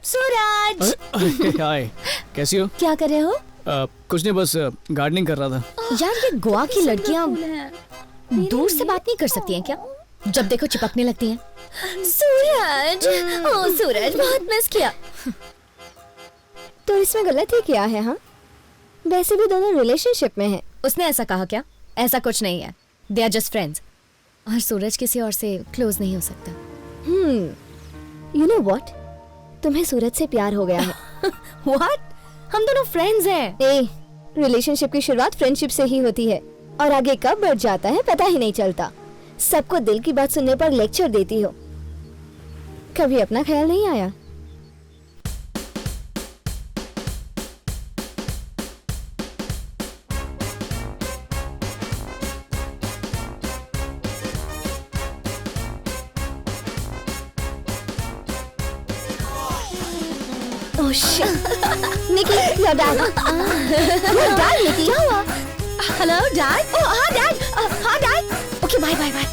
सूरज। हाय, कैसी हो? क्या कर रहे हो? कुछ नहीं, बस गार्डनिंग कर रहा था। यार ये गोवा की लड़कियां दूर से बात नहीं कर सकती हैं क्या? जब देखो चिपकने लगती हैं। सूरज, ओ सूरज, बहुत मिस किया। तो इसमें गलत ही क्या है? हाँ, वैसे भी दोनों रिलेशनशिप में हैं। उसने ऐसा कहा क्या? ऐसा कुछ नहीं है, दे आर जस्ट फ्रेंड्स। और सूरज किसी और से क्लोज नहीं हो सकता। यू नो व्हाट, तुम्हें सूरज से प्यार हो गया है। व्हाट? हम दोनों फ्रेंड्स हैं। रिलेशनशिप की शुरुआत फ्रेंडशिप से ही होती है और आगे कब बढ़ जाता है पता ही नहीं चलता। सबको दिल की बात सुनने पर लेक्चर देती हो, कभी अपना ख्याल नहीं आया? Oh shit! Nikki, your dad. Your dad, Nikki. क्या हुआ? Hello dad. Oh, हाँ dad. हाँ dad. Okay bye bye bye bye.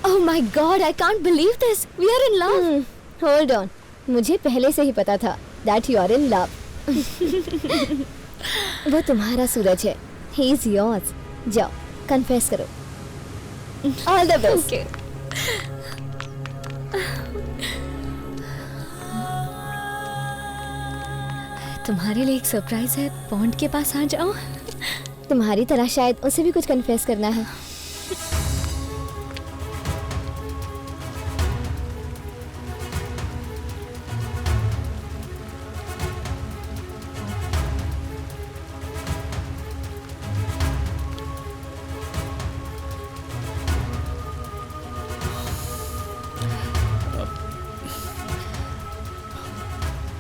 Oh my God, I can't believe this. We are in love. Hold on. मुझे पहले से ही पता था that you are in love. वो तुम्हारा सूरज है. He is yours. जाओ, confess करो. All the best. Okay. तुम्हारे लिए एक सरप्राइज है, पॉन्ड के पास आ जाओ। तुम्हारी तरह शायद उसे भी कुछ confess करना है.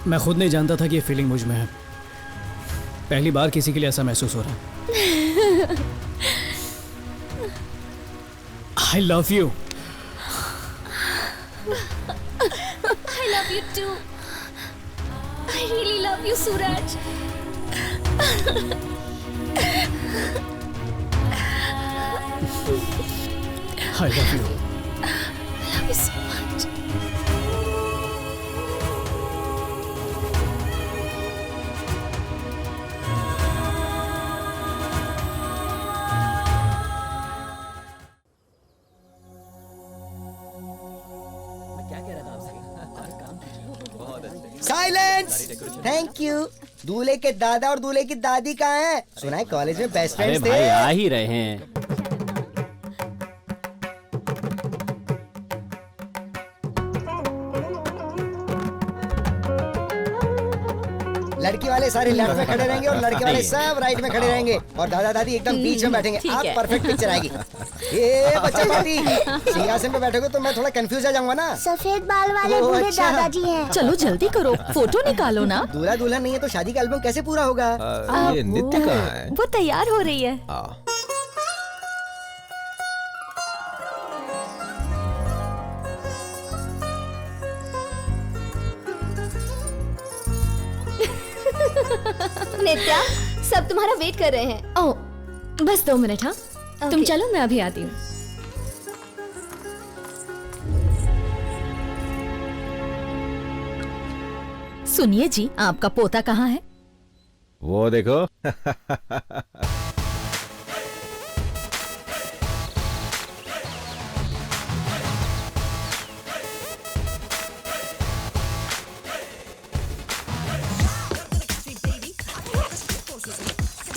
मैं खुद नहीं जानता था कि ये फीलिंग मुझ में है। पहली बार किसी के लिए ऐसा महसूस हो रहा है। I love you. I love you too. I really love you, Suraj. I love you. I love you so much. Silence! Thank you. दूल्हे के दादा और दूल्हे की दादी कहाँ हैं? सुना है कॉलेज में बेस्ट फ्रेंड्स थे। भाई आ ही रहे हैं। लड़की वाले सारे लेफ्ट में खड़े रहेंगे और लड़के वाले सब राइट में खड़े रहेंगे और दादा दादी एकदम बीच में बैठेंगे। ठीक आप है। परफेक्ट पिक्चर आएगी। ये बच्चा दादी सिंहासन पे बैठोगे तो मैं थोड़ा कंफ्यूज आ जाऊंगा ना। सफेद बाल वाले ओह, बूढ़े अच्छा। दादाजी हैं। चलो जल्दी करो, फोटो निकालो ना। दूल्हा दुल्हन नहीं है तो शादी का एल्बम कैसे पूरा होगा? ये नित्य कहाँ है? वो तैयार हो रही है। नित्या, सब तुम्हारा वेट कर रहे हैं। ओह, बस 2 मिनट। हाँ तुम Okay. चलो, मैं अभी आती हूँ। सुनिए जी, आपका पोता कहाँ है? वो देखो।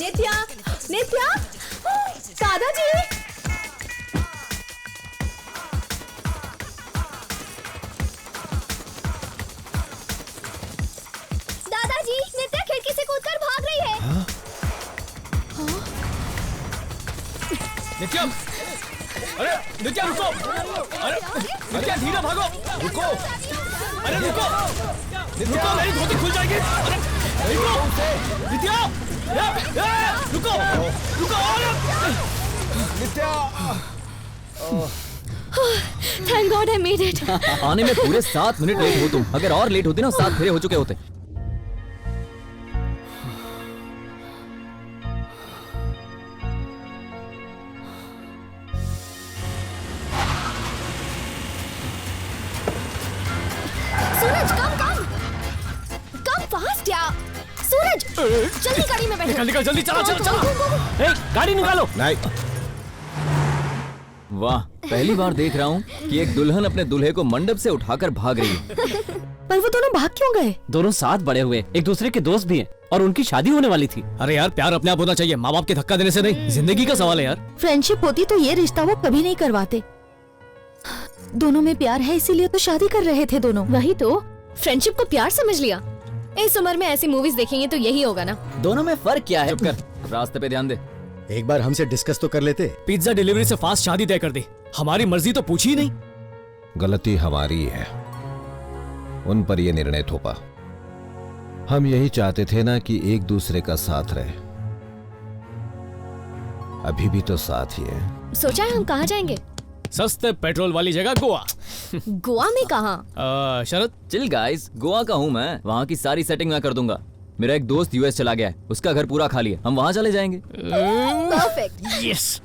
नित्या, नित्या, दादाजी। दादाजी, नित्या खिड़की से कूदकर भाग रही है। नित्या, अरे नित्या रुको! अरे नित्या धीरे भागो! रुको! अरे रुको! रुको, मेरी धोती खुल जाएगी! अरे नित्या! रुको! रुको! Thank God I made it. आने में पूरे 7 मिनट लेट हो तुम। अगर और लेट होती ना 7 फेरे हो चुके होते। सूरज कम फास्ट यार। सूरज जल्दी गाड़ी में बैठो। निकल जल्दी, चला चला चला। ए, गाड़ी निकालो। नहीं, वाह, पहली बार देख रहा हूँ कि एक दुल्हन अपने दूल्हे को मंडप से उठाकर भाग रही है। पर वो दोनों भाग क्यों गए? दोनों साथ बड़े हुए, एक दूसरे के दोस्त भी हैं और उनकी शादी होने वाली थी। अरे यार, प्यार अपने आप होना चाहिए, माँ बाप के धक्का देने से नहीं। जिंदगी का सवाल है यार। फ्रेंडशिप होती तो ये रिश्ता वो कभी नहीं करवाते। दोनों में प्यार है इसीलिए तो शादी कर रहे थे दोनों। वही तो, फ्रेंडशिप को प्यार समझ लिया। इस उम्र में ऐसी मूवीज देखेंगे तो यही होगा ना। दोनों में फर्क क्या है? चुप कर, रास्ते पे ध्यान दे। एक बार हमसे डिस्कस तो कर लेते। पिज्जा डिलीवरी से फास्ट शादी तय कर दी, हमारी मर्जी तो पूछी ही नहीं। गलती हमारी है, उन पर ये निर्णय थोपा। हम यही चाहते थे ना कि एक दूसरे का साथ रहे। अभी भी तो साथ ही है। सोचा है हम कहाँ जाएंगे? सस्ते पेट्रोल वाली जगह गोवा। गोवा में कहाँ? शरद, चिल गाइस, गोवा का हूँ मैं, वहाँ की सारी सेटिंग मैं कर दूंगा। मेरा एक दोस्त यूएस चला गया है, उसका घर पूरा खाली है, हम वहाँ चले जाएंगे। परफेक्ट। यस।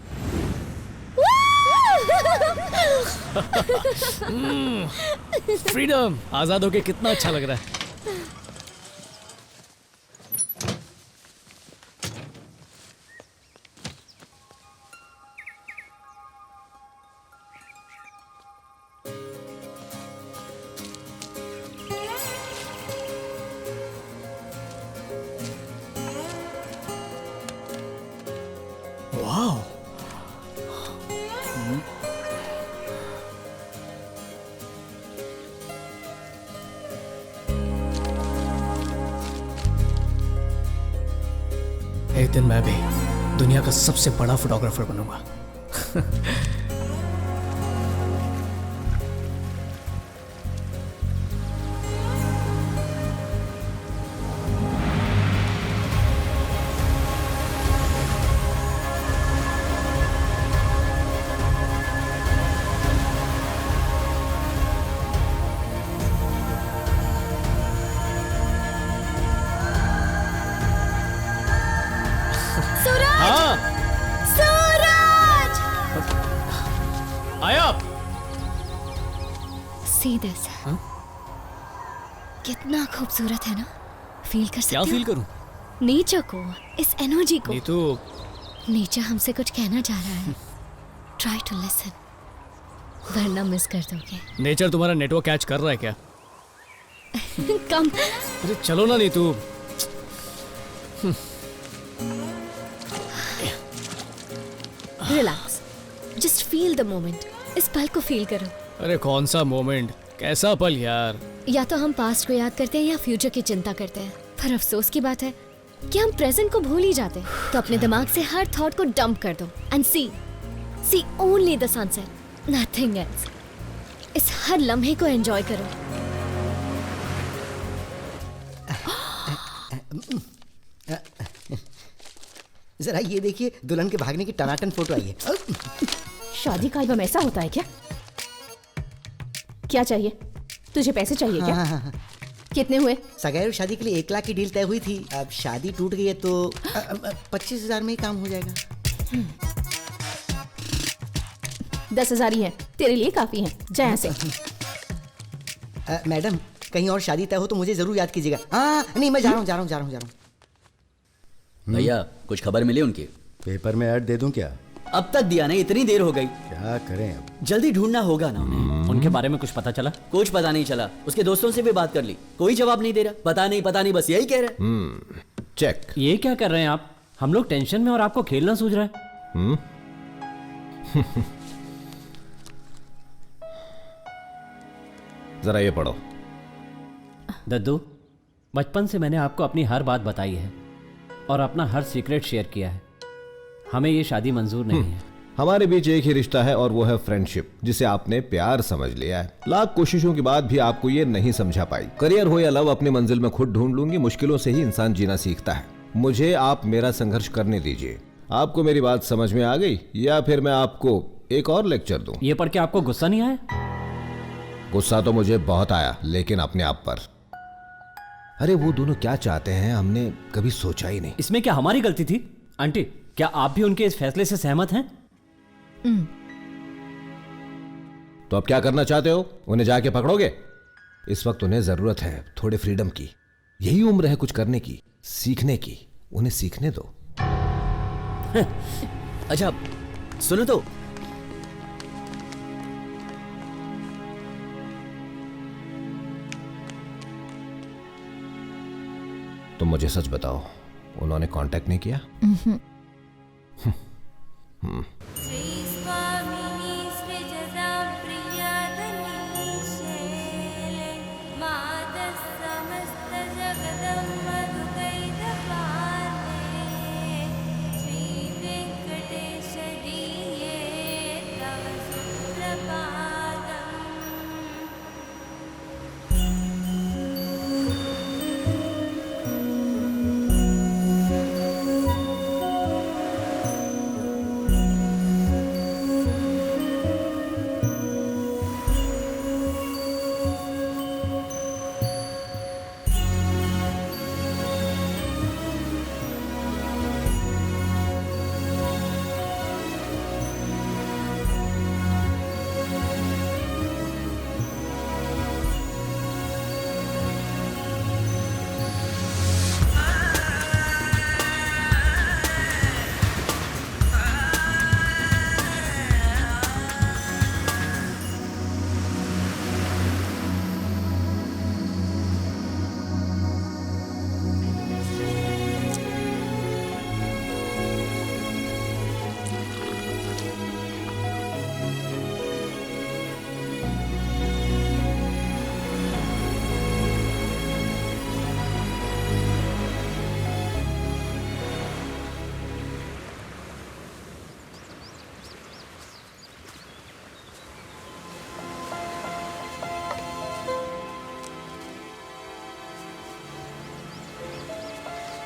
फ्रीडम, आजाद होके कितना अच्छा लग रहा है। वाह, एक दिन मैं भी दुनिया का सबसे बड़ा फोटोग्राफर बनूंगा। आया। See this. कितना खूबसूरत है ना? फील कर सकते क्या हो? फील करूं? नेचर को, इस एनर्जी को। नीतू, नेचर हमसे कुछ कहना चाह रहा है। ट्राई टू लिसन, वरना मिस कर दोगे। नेचर तुम्हारा नेटवर्क कैच कर रहा है क्या? कम। अरे चलो ना Neetu. Relax, just feel the moment. इस पल को फील करो। अरे कौन सा मोमेंट, कैसा पल यार। या तो हम पास्ट को याद करते हैं या फ्यूचर की चिंता करते हैं, पर अफसोस की बात है कि हम प्रेजेंट को भूल ही जाते हैं। तो अपने दिमाग से हर थॉट को डंप कर दो and see only the sunset, nothing else. इस हर लम्हे को एंजॉय करो। जरा ये देखिए, दुल्हन के भागने की टनाटन फोटो आई है। शादी का एल्बम ऐसा होता है क्या? क्या चाहिए तुझे? पैसे चाहिए क्या? हाँ। कितने हुए? सगाई और शादी के लिए 1 लाख की डील तय हुई थी। अब शादी टूट गई है तो 25,000 में ही काम हो जाएगा। 10,000 ही है, तेरे लिए काफी है। जा यहाँ से। मैडम, कहीं और शादी तय हो तो मुझे जरूर याद कीजिएगा। हाँ नहीं, मैं जा रहा हूँ। भैया, कुछ खबर मिली उनकी? पेपर में ऐड दे दूं क्या? अब तक दिया नहीं, इतनी देर हो गई। क्या करें अब? जल्दी ढूंढना होगा ना उन्हें। उनके बारे में कुछ पता चला? कुछ पता नहीं चला। उसके दोस्तों से भी बात कर ली, कोई जवाब नहीं दे रहा। पता नहीं बस यही कह रहे। चेक। ये क्या कर रहे हैं आप? हम लोग टेंशन में और आपको खेलना सूझ रहा है। जरा ये पढ़ो। दद्दू, बचपन से मैंने आपको अपनी हर बात बताई है और अपना हर सीक्रेट शेयर किया है। हमें ये शादी मंजूर नहीं है। हमारे बीच एक ही रिश्ता है और वो है फ्रेंडशिप, जिसे आपने प्यार समझ लिया है। लाख कोशिशों के बाद भी आपको ये नहीं समझा पाई। करियर हो या लव, अपनी मंजिल में खुद ढूंढ लूंगी। मुश्किलों से ही इंसान जीना सीखता है। मुझे आप मेरा संघर्ष करने दीजिए। आपको मेरी बात समझ में आ गई या फिर मैं आपको एक और लेक्चर दूं? ये पढ़ के आपको गुस्सा नहीं आया? गुस्सा तो मुझे बहुत आया, लेकिन अपने आप पर। अरे वो दोनों क्या चाहते हैं हमने कभी सोचा ही नहीं। इसमें क्या हमारी गलती थी? आंटी, क्या आप भी उनके इस फैसले से सहमत हैं? तो अब क्या करना चाहते हो? उन्हें जाके पकड़ोगे? इस वक्त उन्हें जरूरत है थोड़े फ्रीडम की। यही उम्र है कुछ करने की, सीखने की। उन्हें सीखने दो। अच्छा सुनो तो, तुम मुझे सच बताओ, उन्होंने कांटेक्ट नहीं किया?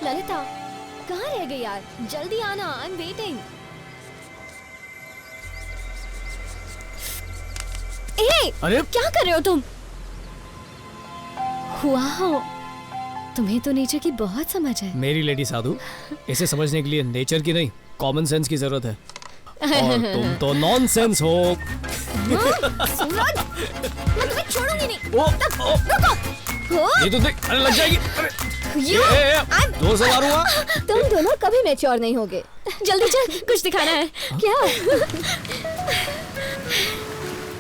ललिता, कहाँ रह गई यार? जल्दी आना, आई एम वेटिंग। अरे क्या कर रहे हो तुम? वाओ, तुम्हें तो नेचर की बहुत समझ है। मेरी लेडी साधु, इसे समझने के लिए नेचर की नहीं, कॉमन सेंस की जरूरत है। और तुम तो नॉनसेंस हो। सूरज, मैं तुम्हें छोड़ूंगी नहीं। रुको। ये तो देख, अरे लग जाएगी। दो से मारूंगा। तुम दोनों कभी मैच्योर नहीं होगे। जल्दी चल, कुछ दिखाना है। क्या?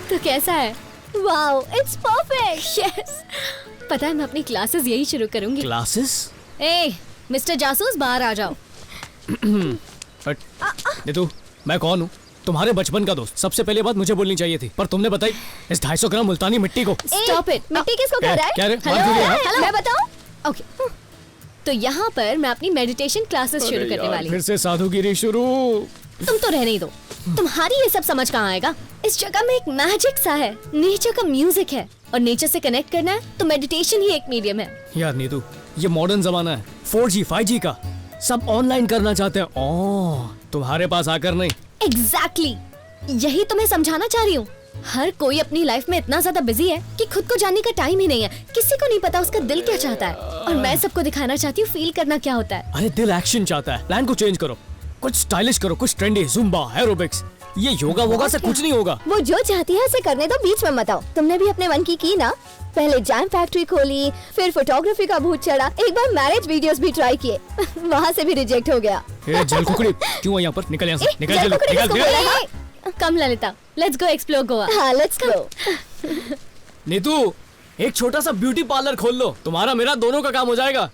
तो कैसा है? Wow, it's perfect. यस। पता है मैं अपनी क्लासेस यही शुरू करूंगी। क्लासेस? ए, मिस्टर जासूस, बाहर आ जाओ। नीतू, मैं कौन हूँ? तुम्हारे बचपन का दोस्त। सबसे पहले बात मुझे बोलनी चाहिए थी, पर तुमने बताई इस 250 ग्राम मुल्तानी मिट्टी को। Stop it. मिट्टी किसको कह रहा है? क्या रे? हेलो, मैं बताऊं? ओके, तो यहाँ पर मैं अपनी मेडिटेशन क्लासेस शुरू करने वाली हूँ। फिर से साधुगिरी शुरू। तुम तो रहने ही दो। तुम्हारी ये सब समझ कहाँ आएगा? इस जगह में एक मैजिक सा है, नेचर का म्यूजिक है, और नेचर से कनेक्ट करना है तो मेडिटेशन ही एक मीडियम है। यार नीतू, ये मॉडर्न जमाना है, 4G 5G का। सब ऑनलाइन करना चाहते हैं। ओह, तुम्हारे पास आकर नहीं। एग्जैक्टली, यही तुम्हें समझाना चाह रही हूँ। हर कोई अपनी लाइफ में इतना ज्यादा बिजी है कि खुद को जानने का टाइम ही नहीं है। किसी को नहीं पता उसका दिल क्या चाहता है, और मैं सबको दिखाना चाहती हूँ फील करना क्या होता है। अरे दिल एक्शन चाहता है। प्लान को चेंज करो, कुछ स्टाइलिश करो, कुछ ट्रेंडी, जुम्बा, एरोबिक्स। ये योगा वोगा से कुछ नहीं होगा। वो जो चाहती है उसे करने दो, बीच में मत आओ। तुमने भी अपने मन की ना? पहले जैम फैक्ट्री खोली, फिर फोटोग्राफी का भूत चढ़ा, एक बार मैरिज वीडियोस भी ट्राई किए। वहाँ से भी रिजेक्ट हो गया। ए जल कुकड़ी, क्यों है यहाँ पर? निकल यहाँ से, निकल जल्दी, निकल। Come Lalita, let's go explore Goa. हाँ, लेट्स गो। नीतू, एक छोटा सा ब्यूटी पार्लर खोल लो, तुम्हारा मेरा दोनों का काम हो जाएगा।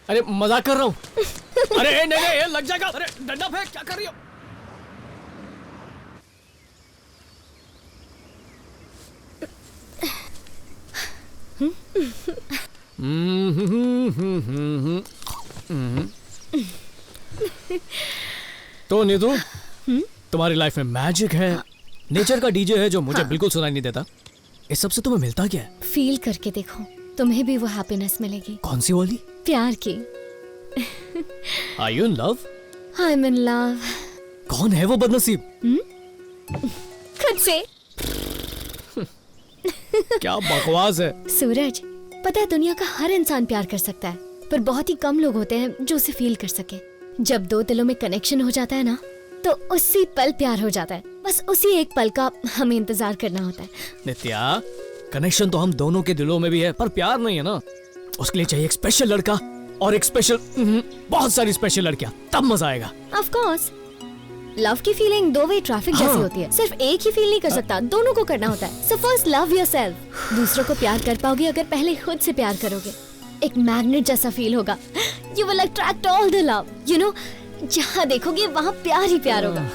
अरे मजाक कर रहा हूँ। अरे नहीं नहीं, ये लग जाएगा। अरे डंडा फेंक, क्या कर रही हो? तो नीतू, तुम्हारी लाइफ में मैजिक है, नेचर का डीजे है जो मुझे बिल्कुल सुनाई नहीं देता। इस सब से तुम्हें मिलता क्या है? फील करके देखो, तुम्हें भी वो हैप्पीनेस मिलेगी। कौन सी वाली? प्यार की। Are you in love? I'm in love. कौन है वो बदनसीब? खुद से। क्या बकवास है। सूरज, पता है दुनिया का हर इंसान प्यार कर सकता है, पर बहुत ही कम लोग होते हैं जो उसे फील कर सके। जब दो दिलों में कनेक्शन हो जाता है ना, तो उसी पल प्यार हो जाता है। बस उसी एक पल का हमें इंतजार करना होता है। नित्या, कनेक्शन तो हम दोनों के दिलों में भी है, पर प्यार नहीं है ना। उसके लिए चाहिए एक स्पेशल लड़का और एक स्पेशल बहुत सारी स्पेशल लड़कियां, तब मजा आएगा। ऑफ कोर्स, लव की फीलिंग दो वे ट्रैफिक जैसी होती है। सिर्फ एक ही फील नहीं कर सकता, दोनों को करना होता है। So first love yourself. दूसरों को प्यार कर पाओगे अगर पहले खुद से प्यार करोगे। एक मैग्नेट जैसा फील होगा। You will attract all the love. You know, जहाँ देखोगे वहाँ प्यार ही प्यार होगा।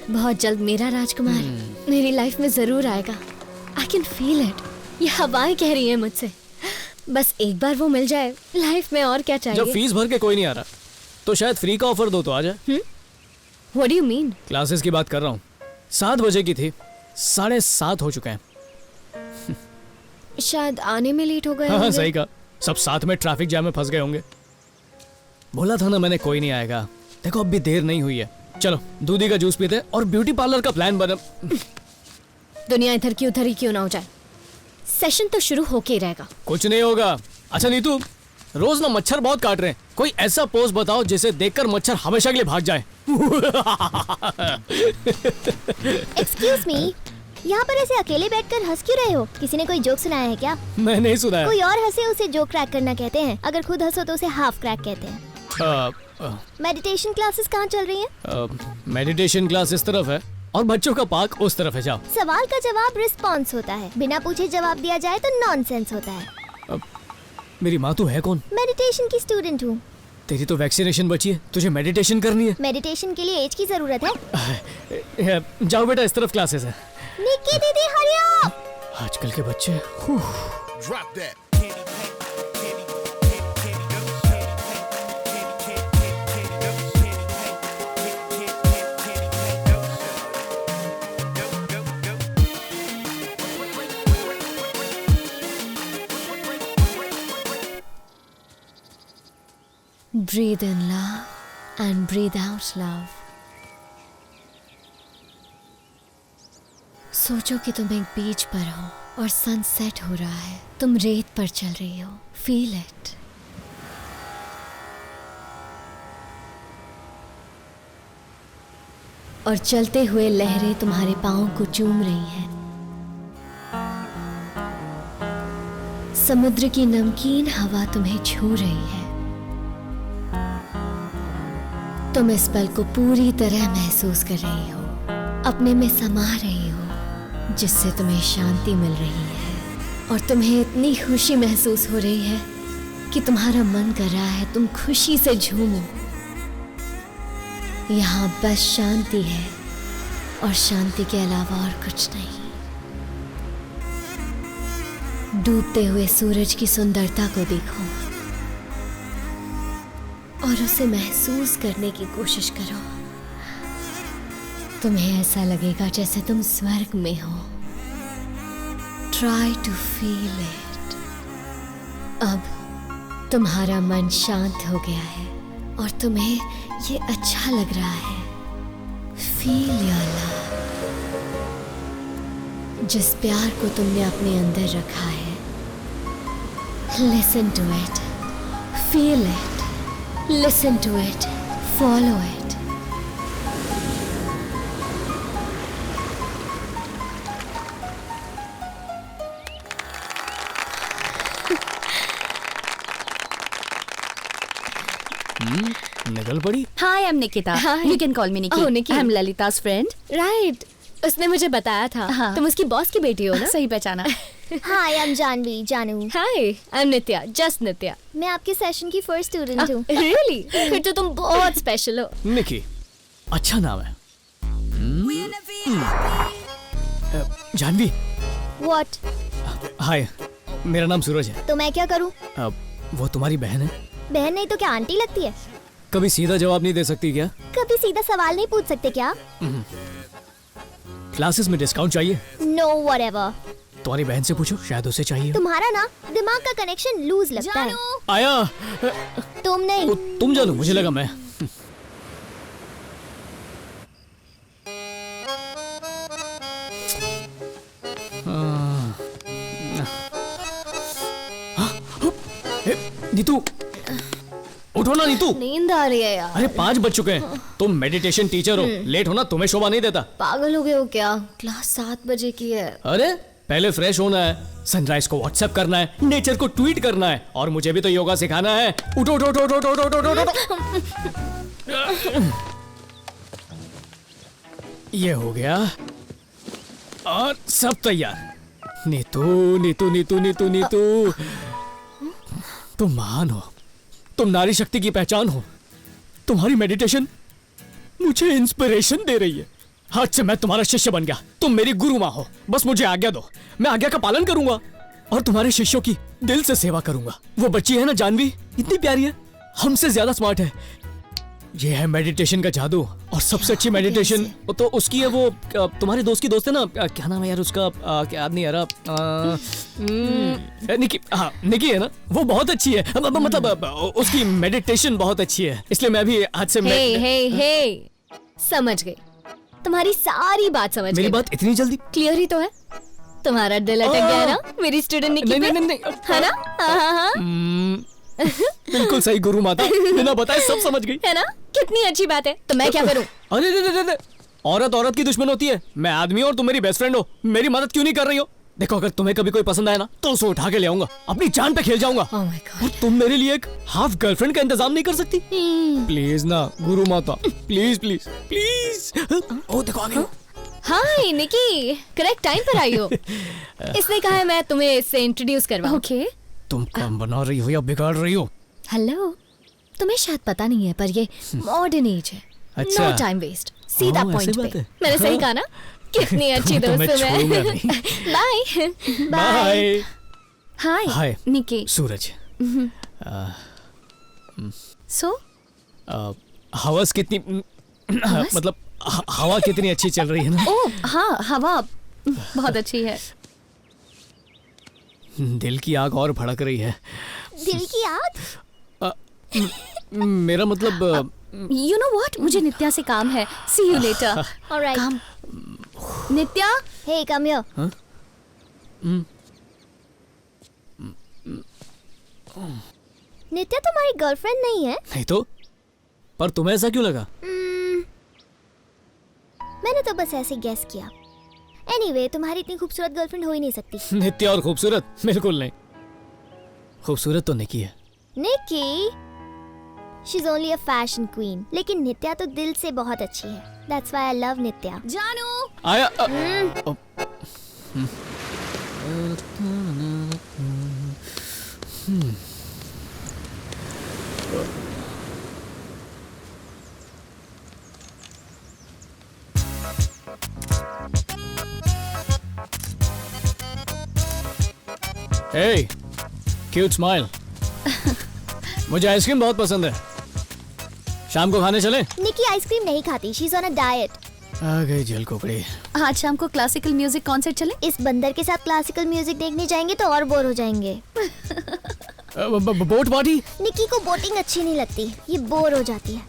बहुत जल्द मेरा राजकुमार मेरी लाइफ में जरूर आएगा। I can feel it. ये हवाएं कह रही है मुझसे। बस एक बार वो मिल जाए, लाइफ में और क्या चाहिए। जब फीस भर के कोई नहीं आ रहा, तो शायद फ्री का ऑफर दो तो आ जाए। What do you mean? Classes की बात कर रहा हूँ। 7 बजे की थी, 7:30 हो चुके हैं। शायद आने में लेट हो गए हाँ, होंगे। सही कहा। सब साथ में ट्रैफिक जैम में फंस गए होंगे। बोला था ना मैंने, कोई नहीं आएगा। देखो अब भी देर नहीं हुई है। चलो दूधी का जूस पीते और ब्यूटी पार्लर का प्लान बना। दुनिया इधर की उधर ही क्यों ना हो जाए, सेशन तो शुरू होके ही रहेगा। कुछ नहीं होगा। अच्छा नीतू, रोज ना मच्छर बहुत काट रहे हैं। कोई ऐसा पोज बताओ जिसे देखकर मच्छर हमेशा के लिए भाग जाए। एक्सक्यूज मी, यहाँ पर ऐसे अकेले बैठकर हंस क्यों रहे हो? किसी ने कोई जोक सुनाया है क्या? मैं नहीं सुना कोई और हंसे उसे जोक क्रैक करना कहते हैं। अगर खुद हंसो तो उसे हाफ क्रैक कहते हैं। मेडिटेशन क्लासेस कहाँ चल रही हैं? मेडिटेशन क्लास इस तरफ है और बच्चों का पार्क उस तरफ है। जाओ। सवाल का जवाब रिस्पॉन्स होता है, बिना पूछे जवाब दिया जाए तो नॉनसेंस होता है। मेरी माँ तो है कौन? मेडिटेशन की स्टूडेंट हूँ। तेरी तो वैक्सीनेशन बची है, तुझे मेडिटेशन करनी है। मेडिटेशन के लिए एज की जरूरत है। जाओ बेटा, इस तरफ क्लासेस है। निक्की दीदी हरी अप। आजकल के बच्चे। Breathe in love and breathe out love. सोचो कि तुम एक बीच पर हो और सनसेट हो रहा है। तुम रेत पर चल रही हो। Feel it. और चलते हुए लहरें तुम्हारे पाँव को चूम रही हैं। समुद्र की नमकीन हवा तुम्हें छू रही है। तुम इस पल को पूरी तरह महसूस कर रही हो, अपने में समा रही हो, जिससे तुम्हें शांति मिल रही है और तुम्हें इतनी खुशी महसूस हो रही है कि तुम्हारा मन कर रहा है तुम खुशी से झूमो। यहाँ बस शांति है और शांति के अलावा और कुछ नहीं। डूबते हुए सूरज की सुंदरता को देखो और उसे महसूस करने की कोशिश करो। तुम्हें ऐसा लगेगा जैसे तुम स्वर्ग में हो। Try to feel it. अब तुम्हारा मन शांत हो गया है और तुम्हें ये अच्छा लग रहा है। Feel your love. जिस प्यार को तुमने अपने अंदर रखा है, listen to it, feel it. Listen to it, follow it. निकल पड़ी। Hi, I'm Nikita. Hi. You can call me Nikki. Oh, Nikki. I'm Lalita's friend. Right. उसने मुझे बताया था। हाँ। तुम उसकी बॉस की बेटी हो ना? सही पहचाना। हाय, आई एम जानवी, जानू। हाय, आई एम नित्या, जस्ट नित्या। मैं आपके सेशन की फर्स्ट स्टूडेंट हूँ। रियली? फिर तो तुम बहुत स्पेशल हो। निकी, अच्छा नाम है। जानवी। व्हाट? हाय, मेरा नाम सूरज है। तो मैं क्या करूँ? वो तुम्हारी बहन है? बहन नहीं तो क्या आंटी लगती है? कभी सीधा जवाब नहीं दे सकती क्या? कभी सीधा सवाल नहीं पूछ सकते क्या? क्लासेस में डिस्काउंट चाहिए? Know whatever. तुम्हारी बहन से पूछो, शायद उसे चाहिए। तुम्हारा ना दिमाग का कनेक्शन लूज लगता है। आया। तुम नहीं। तुम जानू, मुझे लगा मैं। नीतू, उठो ना नीतू। नींद आ रही है यार। अरे 5 बज चुके हैं। तुम मेडिटेशन टीचर हो, लेट होना तुम्हें शोभा नहीं देता। पागल हो गए हो क्या? क्लास 7 बजे की है। अरे पहले फ्रेश होना है, सनराइज को व्हाट्सएप करना है, नेचर को ट्वीट करना है, और मुझे भी तो योगा सिखाना है। उठो उठो उठो उठो उठो उठो उठो उठो। ये हो गया और सब तैयार। नीतू नीतू नीतू नीतू नीतू, तुम महान हो, तुम नारी शक्ति की पहचान हो। तुम्हारी मेडिटेशन मुझे इंस्पिरेशन दे रही है। आज से मैं तुम्हारा शिष्य बन गया। तुम मेरी गुरु माँ हो, बस मुझे आज्ञा दो, मैं आज्ञा का पालन करूंगा और तुम्हारे शिष्यों की दिल से सेवा करूंगा। वो बच्ची है ना जानवी, इतनी प्यारी है, हमसे ज्यादा स्मार्ट है। ये है मेडिटेशन का जादू, और सबसे अच्छी मेडिटेशन तो उसकी है। वो तुम्हारे दोस्त की दोस्त है ना, क्या नाम है यार उसका, क्या याद नहीं आ रहा। निकी, हाँ निकी है ना, वो बहुत अच्छी है। मतलब उसकी मेडिटेशन बहुत अच्छी है, इसलिए मैं भी आज से हे समझ गई, तुम्हारी सारी बात समझ गई। मेरी बात इतनी जल्दी क्लियर ही तो है। तुम्हारा दिल अटक गया है ना मेरी स्टूडेंट निकी पे? नहीं, है ना? हाँ। बिल्कुल सही गुरु माता, बिना बताए सब समझ गई। है ना? कितनी अच्छी बात है। तो मैं क्या करूं? अरे औरत औरत की दुश्मन होती है। मैं आदमी और तुम मेरी बेस्ट फ्रेंड हो, मेरी मदद क्यों नहीं कर रही हो? देखो, अगर तुम्हें कभी कोई पसंद आया ना तो उसे उठा के ले आऊंगा, अपनी जान पे खेल जाऊंगा। Oh my God. और तुम मेरे लिए एक हाफ गर्लफ्रेंड का इंतजाम नहीं कर सकती? प्लीज ना गुरु माता, प्लीज प्लीज प्लीज। ओ देखो आ गई। हाय निकी, करेक्ट टाइम पर आई हो। इसने कहा है मैं तुम्हें इससे इंट्रोड्यूस करवाऊं। ओके। तुम काम बना रही हो या बिगाड़ रही हो? हेलो, तुम्हें शायद पता नहीं है पर ये मॉडर्न एज है। अच्छा। नो टाइम वेस्ट, सीधा ऐसी पॉइंट बात पे। है। मैंने सही कहा ना? कितनी अच्छी तो मैं दोस्त हूँ छोड़ूंगा मैं। नहीं। Bye bye. हाय हाय निकी। सूरज। सो हवस कितनी मतलब हवा कितनी अच्छी चल रही है ना? ओह हाँ, हवा बहुत अच्छी है। दिल की आग और भड़क रही है। दिल की आग? मेरा मतलब यू नो व्हाट, मुझे नित्या से काम है। सी यू लेटर। ऑलराइट। काम। नित्या, हे कम हियर। नित्या तुम्हारी गर्लफ्रेंड नहीं है? नहीं तो, पर तुम्हें ऐसा क्यों लगा? मैंने तो बस ऐसे गेस किया। एनीवे, तुम्हारी इतनी खूबसूरत गर्लफ्रेंड हो ही नहीं सकती। नित्या और खूबसूरत? बिल्कुल नहीं। खूबसूरत तो निकी है। Nikki, she is only a fashion queen, लेकिन नित्या तो दिल से बहुत अच्छी है। That's why I love Nitya. जानू। आया Hey, cute smile. मुझे आइसक्रीम बहुत पसंद है। शाम को खाने चले? निकी आइसक्रीम नहीं खाती, she is on a diet. आ गई जल कुकड़ी। आज शाम को क्लासिकल म्यूजिक कॉन्सर्ट चले? इस बंदर के साथ क्लासिकल म्यूजिक देखने जाएंगे तो और बोर हो जाएंगे। Boat party? निकी को बोटिंग अच्छी नहीं लगती, ये बोर हो जाती है।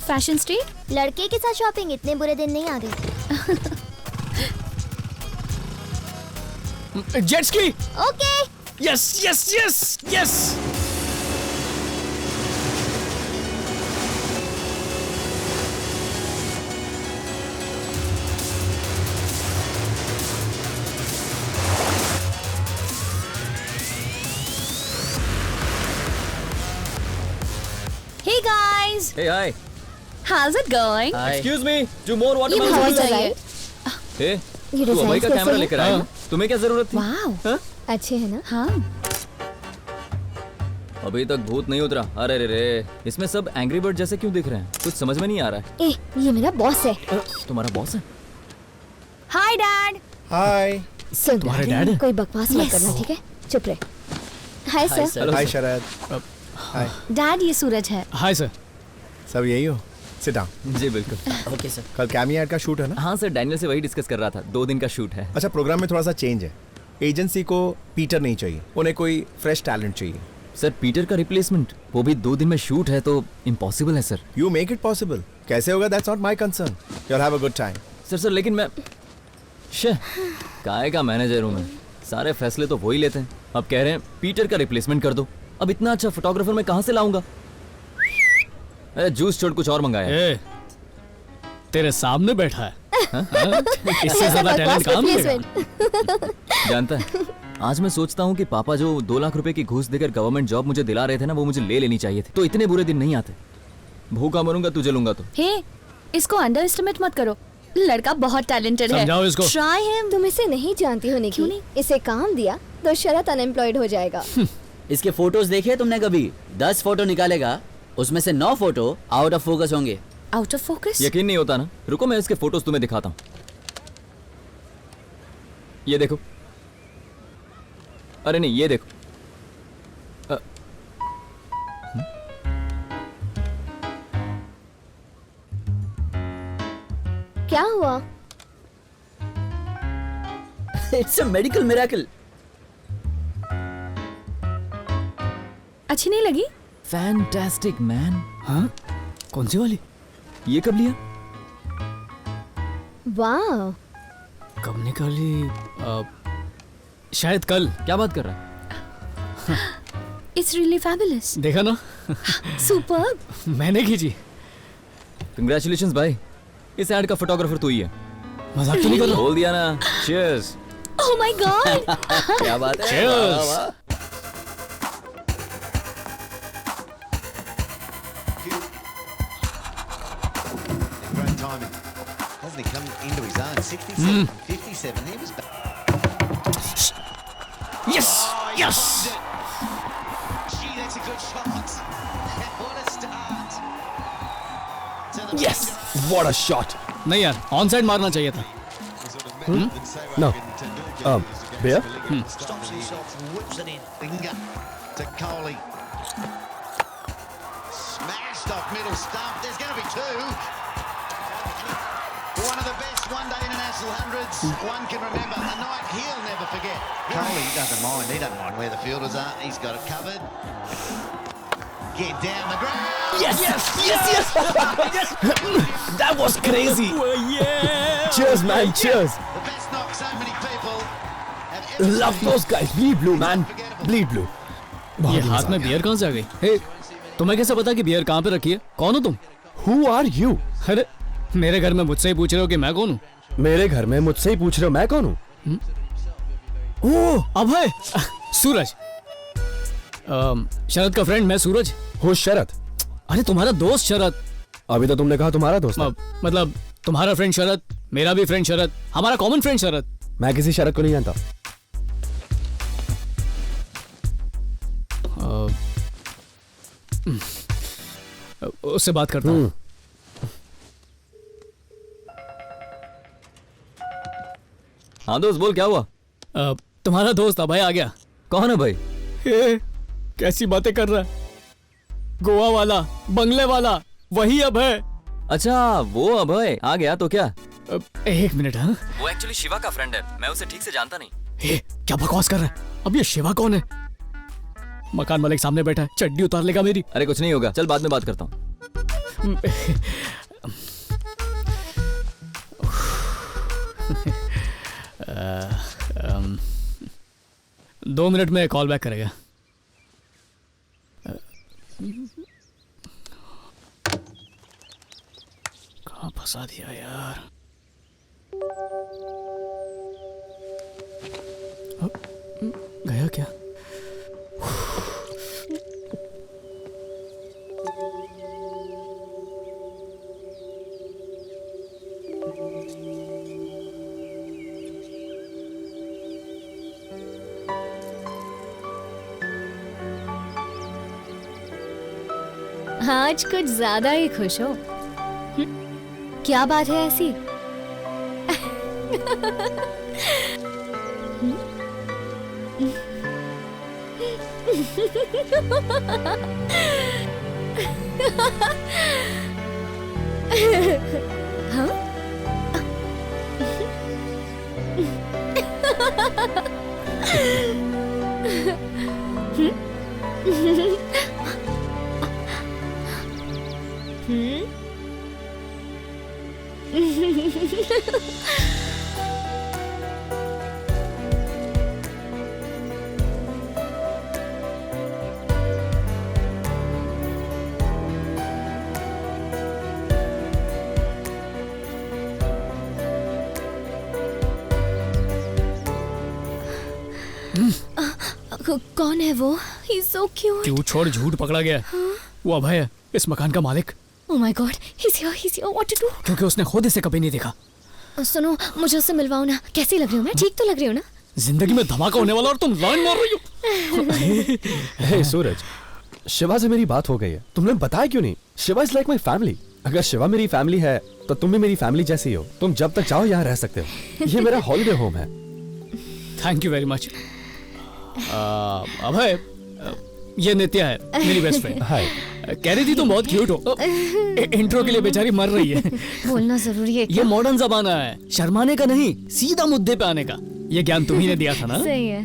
Fashion street? लड़के के साथ शॉपिंग, इतने बुरे दिन नहीं आ गए। Jet ski? Okay. Yes yes yes yes. Hey guys, Hey, hi. how's it going? Excuse me. Do more ये watermelon. बहुत please. चाहिए। Hey, ये तू अभय का डिजाइन कैमरा लेकर आई हाँ। ना? तुम्हें क्या जरूरत थी? वाओ, हाँ? अच्छे है ना? हाँ। अभी तक भूत नहीं उतरा। अरे रे रे, इसमें सब एंग्री बर्ड जैसे क्यों दिख रहे हैं? कुछ समझ में नहीं आ रहा है। ए, ये मेरा बॉस है। तुम्हारा बॉस है? Hi dad. हाय सुन, तुम्हारे डैड हैं? कोई बकवास मत करना, ठीक है? चुप रहे। Hi sir. Hello, hi sir. Sharad hi dad, ये सूरज है। Hi sir. सब यही हो? Sit down. जी बिल्कुल। Okay sir. कल कैमी ऐड का शूट है ना? हाँ सर, डैनियल से वही डिस्कस कर रहा था, 2 दिन का शूट है। अच्छा, प्रोग्राम में थोड़ा सा चेंज है। एजेंसी को पीटर नहीं चाहिए, उन्हें कोई फ्रेश टैलेंट चाहिए। सर पीटर का रिप्लेसमेंट, वो भी 2 दिन में शूट है तो इम्पॉसिबल है sir. You make it possible. कैसे होगा that's not my concern. You'll have a good time. Sir लेकिन मैं काय का मैनेजर हूँ मैं, सारे फैसले तो वही लेते हैं। अब कह रहे हैं पीटर का रिप्लेसमेंट कर दो। अब इतना अच्छा फोटोग्राफर मैं कहाँ से लाऊंगा? अरे जूस छोड़ कुछ और मंगाया। ए, तेरे सामने बैठा है। इससे ज्यादा टैलेंट कहाँ मिलेगा? जानता है, आज मैं सोचता हूँ कि पापा जो 2 लाख रुपए की घूस देकर गवर्नमेंट जॉब मुझे दिला रहे थे ना, वो मुझे ले लेनी चाहिए थी, तो इतने बुरे दिन नहीं आते। भूखा मरूंगा तुझे लूंगा तो। हे, इसको अंडर एस्टिमेट मत करो, लड़का बहुत टैलेंटेड है। समझाओ इसको। Try him. तुम इसे नहीं जानती हो निकी। क्यों नहीं? इसे काम दिया तो शरत अनएम्प्लॉयड हो जाएगा। इसके फोटोज देखे तुमने कभी? 10 फोटो निकालेगा, उसमें से 9 फोटो आउट ऑफ फोकस होंगे। Out of focus? यकीन नहीं होता ना? रुको मैं इसके फोटोज तुम्हें दिखाता हूँ। ये देखो। अरे नहीं, ये देखो। क्या हुआ? It's a medical miracle. अच्छी नहीं लगी? Fantastic man. हाँ? कौन सी वाली? ये कब लिया? वाह, कब निकाली? शायद कल। क्या बात कर रहा है? It's really fabulous. देखा ना? सुपर्ब। मैंने खींची। कंग्रेचुलेशंस भाई, इस ऐड का फोटोग्राफर तू ही है। मजाक तो नहीं कर रहा? बोल दिया ना। चीयर्स। Oh my God. क्या बात है? Cheers. वाह, वाह। Great timing. Hasn't he come into his own? 67, 57. He was. Yes, yes. Gee, that's a good shot. What a start. Yes, what a shot. नहीं यार, ऑन साइड मारना चाहिए था। No. Beer? Stops himself, whips it in. Finger to Coley. Smashed off middle stump. There's going to be 2. One of the best one-day international hundreds one can remember. A night he'll never forget. Coley doesn't mind. He doesn't mind where the fielders are. He's got it covered. Get down the ground. Yes, yes, yes, yes. That was crazy. Yeah. Cheers, man. Cheers. The best knock so many people have ever Love those guys. Bleed blue, man. Bleed blue. ये हाथ में beer कहाँ से आ गई? हे, तुम्हें कैसे पता कि बियर कहाँ पे रखी है? कौन हो तुम? Who are you? अरे, मेरे घर में मुझसे ही पूछ रहे हो कि मैं कौन हूँ? मेरे घर में मुझसे ही पूछ रहे हो मैं कौन हूँ? ओह, अभय, सूरज। शरद का फ्रेंड मैं सूरज। हो शरद? अरे तुम्हारा दोस्त शरद। अभी तो तुमने कहा तुम्हारा दोस्त है। मतलब तुम्हारा फ्रेंड शरद, मेरा भी फ्रेंड शरद, हमारा कॉमन फ्रेंड शरद। मैं किसी शरद को नहीं जानता। उससे बात करता हूँ। हाँ दोस्त बोल, क्या हुआ? तुम्हारा दोस्त अभय आ गया। कौन है भाई? कैसी बातें कर रहा है? गोवा वाला, बंगले वाला, वही अभय। अच्छा वो अभय आ गया तो क्या? एक मिनट। हाँ, वो एक्चुअली शिवा का फ्रेंड है, मैं उसे ठीक से जानता नहीं। क्या बकवास कर रहा है? अब ये शिवा कौन है? मकान मालिक सामने बैठा है, चड्डी उतार लेगा मेरी। अरे कुछ नहीं होगा, चल बाद में बात करता हूँ। 2 मिनट में कॉल बैक करेगा। कहाँ फंसा दिया यार? गया क्या? आज कुछ ज्यादा ही खुश हो। क्या बात है ऐसी? हाँ? कौन है वो? He's so cute. क्यों छोड़, झूठ पकड़ा गया है। वो अभय है, इस मकान का मालिक। Oh my God, he's here. What to do? क्योंकि उसने खुद इसे कभी नहीं देखा। सुनो, मुझे उससे मिलवाओ ना। कैसी लग रही हूँ मैं? ठीक तो लग रही हूँ ना? जिंदगी में धमाका होने वाला और तुम लाइन मार रही हो। हे सूरज, शिवा से मेरी बात हो गई है, तुमने बताया क्यों नहीं? Shiva is like my family. अगर शिवा मेरी फैमिली है तो तुम भी मेरी फैमिली जैसी हो। तुम जब तक चाहो यहाँ रह सकते हो। ये मेरा हॉलिडे होम है। Thank you very much. Abhay, ये नित्या है, मेरी बेस्ट फ्रेंड। हाय। कह रही थी तुम बहुत क्यूट हो। इंट्रो के लिए बेचारी मर रही है। बोलना जरूरी है ये क्या? मॉडर्न जमाना है, शर्माने का नहीं, सीधा मुद्दे पे आने का। ये ज्ञान तुम्ही ने दिया था ना? सही है।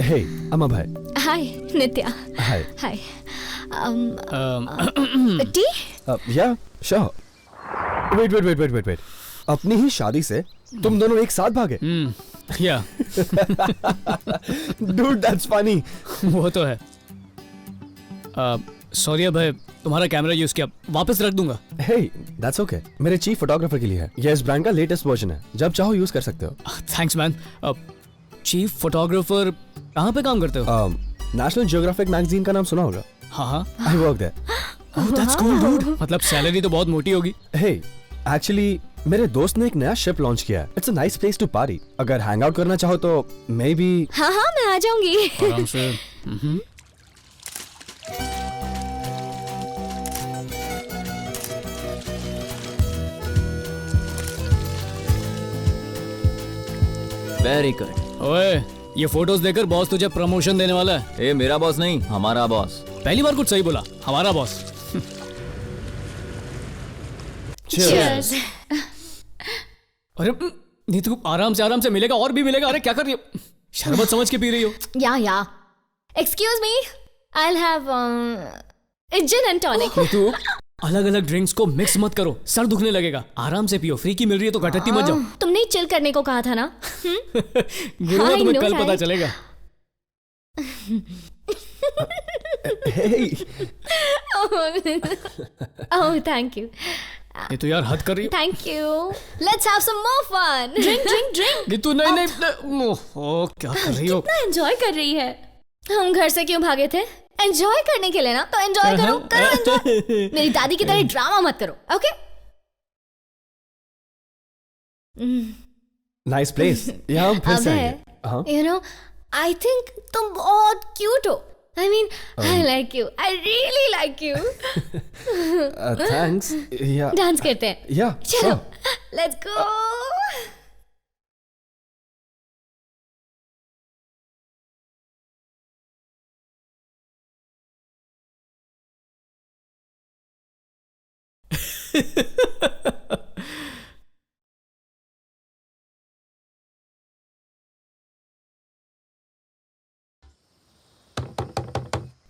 हे अभय। हाय नित्या। हाय। हाय। टी? या श्योर। वेट। अपनी ही शादी से तुम दोनों एक साथ भागे? या डूड दैट्स फनी। वो तो है। सॉरी अभय, तुम्हारा कैमरा यूज किया, वापस रख दूंगा। हे दैट्स ओके, मेरे चीफ फोटोग्राफर के लिए है। ये इस ब्रांड का लेटेस्ट वर्जन है, जब चाहो यूज कर सकते हो। Thanks man. चीफ फोटोग्राफर कहाँ पे काम करते हो? नेशनल जियोग्राफिक मैगजीन का नाम सुना होगा? हाँ। I work there. Oh that's cool dude. मतलब सैलरी तो बहुत मोटी होगी। हे एक्चुअली मेरे दोस्त ने एक नया शिप लॉन्च किया है। It's a nice place to party. अगर हैंग आउट करना चाहो तो मे बी। हाँ मैं आ जाऊंगी। आराम से। Very good. ओए, ये फोटोज देखकर बॉस तुझे प्रमोशन देने वाला है। ए मेरा बॉस नहीं, हमारा बॉस। पहली बार कुछ सही बोला, हमारा बॉस। Cheers. अरे नीतू, आराम से मिलेगा और भी मिलेगा। अरे क्या कर रही हो? शरबत समझ के पी रही हो? या excuse me, I'll have gin and tonic. Neetu, अलग अलग ड्रिंक्स को मिक्स मत करो, सर दुखने लगेगा। आराम से पियो, फ्री की मिल रही है तो घटती मत जाओ। तुमने चिल करने को कहा था ना? गुरुआ, I तुम्हें know, कल पता right? चलेगा। Oh, thank you. नीतू यार हद कर रही हो। Thank you. Let's have some more fun. Drink. Neetu नहीं, ओह क्या कर रही हो? कितना एंजॉय कर रही है। हम घर से क्यों भागे थे? एंजॉय करने के लिए ना, तो एंजॉय करो एंजॉय। मेरी दादी की तरह ड्रामा मत करो, ओके? Nice place. यहाँ हम फिर से आएंगे। हाँ? You know, I think तुम बहुत क्यूट हो। I mean, I like you. I really like you. Thanks. या डांस करते हैं। या चलो, let's go.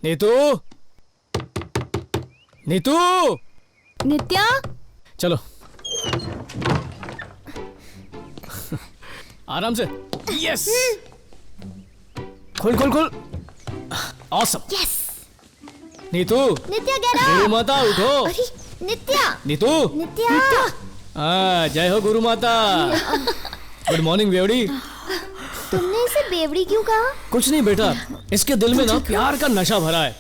नीतू, नित्या, चलो आराम से। यस, खोल। ऑसम। यस। नीतू, नित्या get up. गुरु माता उठो। अरे नित्या, नीतू, नित्या। जय हो गुरु माता। गुड मॉर्निंग बेवड़ी। तुमने इसे बेवड़ी क्यों कहा? कुछ नहीं बेटा, इसके दिल में ना प्यार का नशा भरा है,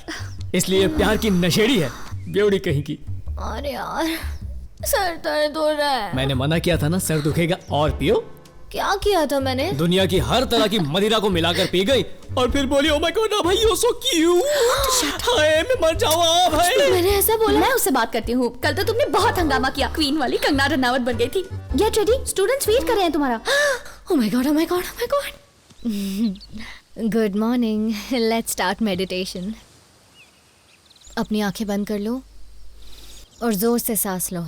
इसलिए प्यार की नशेड़ी है बेवड़ी कहीं की। अरे यार, सर दर्द हो रहा है। मैंने मना किया था ना, सर दुखेगा और पियो। क्या किया था मैंने? दुनिया की हर तरह की मदिरा को मिलाकर पी गई और फिर बोली, ओ माय गॉड भाई, यू सो क्यूट। हाय मैं मर जाऊंगा भाई। मैंने ऐसा बोला? मैं उससे बात करती हूँ। कल तो तुमने बहुत हंगामा किया, क्वीन वाली कंगना रनावत बन गई थी। गेट रेडी, स्टूडेंट्स वेट कर रहे हैं तुम्हारा। Oh my god. Good morning. Let's start meditation. अपनी आंखें बंद कर लो और जोर से सांस लो।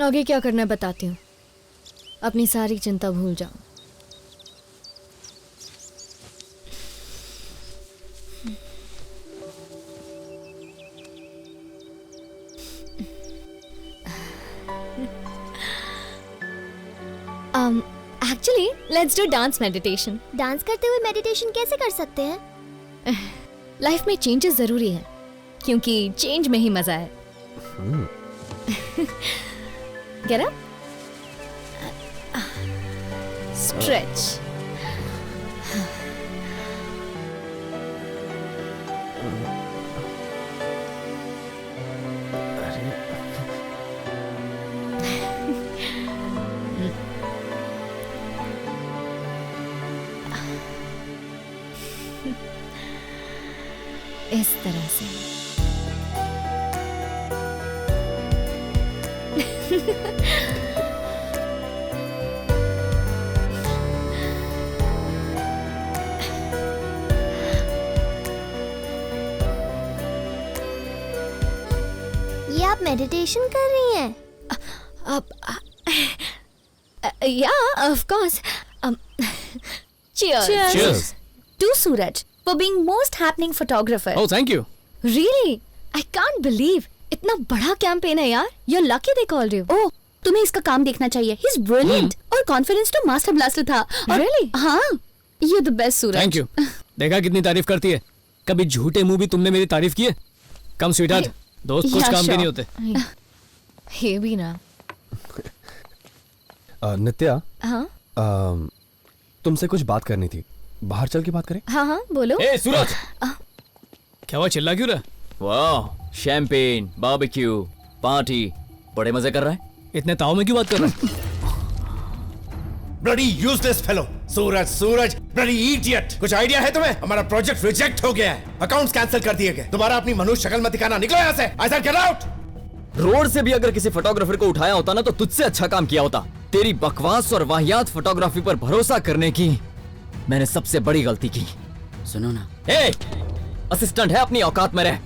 आगे क्या करना है बताती हूँ। अपनी सारी चिंता भूल जाओ। Actually let's do dance meditation. Dance करते हुए मेडिटेशन कैसे कर सकते हैं? लाइफ में चेंजेस जरूरी है, क्योंकि चेंज में ही मजा है। Get up. Stretch. इस तरह से। ये आप मेडिटेशन कर रही हैं? या of course. Cheers. Cheers. To Suraj for being most happening photographer. Oh, thank you. Really? I can't believe इतना बड़ा कैंपेन है यार। You're lucky they called you. Oh, तुम्हें इसका काम देखना चाहिए। He's brilliant और कॉन्फिडेंस तो मास्टर ब्लास्टर था। Really? हाँ, you're the best Suraj. Thank you. देखा कितनी तारीफ करती है। कभी झूठे मुंह भी तुमने मेरी तारीफ की है? कम स्वीटहार्ट, दोस्त कुछ काम के नहीं होते। ये भी ना। नित्या, हाँ तुमसे कुछ बात करनी थी। बाहर चल के बात करें? हाँ हाँ बोलो। ए सूरज, क्या हुआ, चिल्ला क्यों रहा? वाह, शैंपेन, बारबेक्यू, पार्टी, बड़े मजे कर रहा है। इतने ताव में क्यों बात कर रहा है? Bloody useless fellow. Suraj, Suraj, bloody idiot. कुछ आइडिया है तुम्हें? हमारा प्रोजेक्ट रिजेक्ट हो गया है, अकाउंट्स कैंसिल कर दिए गए। दोबारा अपनी मनुष्य शक्ल मत दिखाना, निकलो यहाँ से। I said get out. Road से भी अगर किसी फोटोग्राफर को उठाया होता ना तो तुझसे अच्छा काम किया होता। तेरी बकवास और वाहियात फोटोग्राफी पर भरोसा करने की मैंने सबसे बड़ी गलती की। सुनो ना। ए, असिस्टेंट है, अपनी औकात में रह।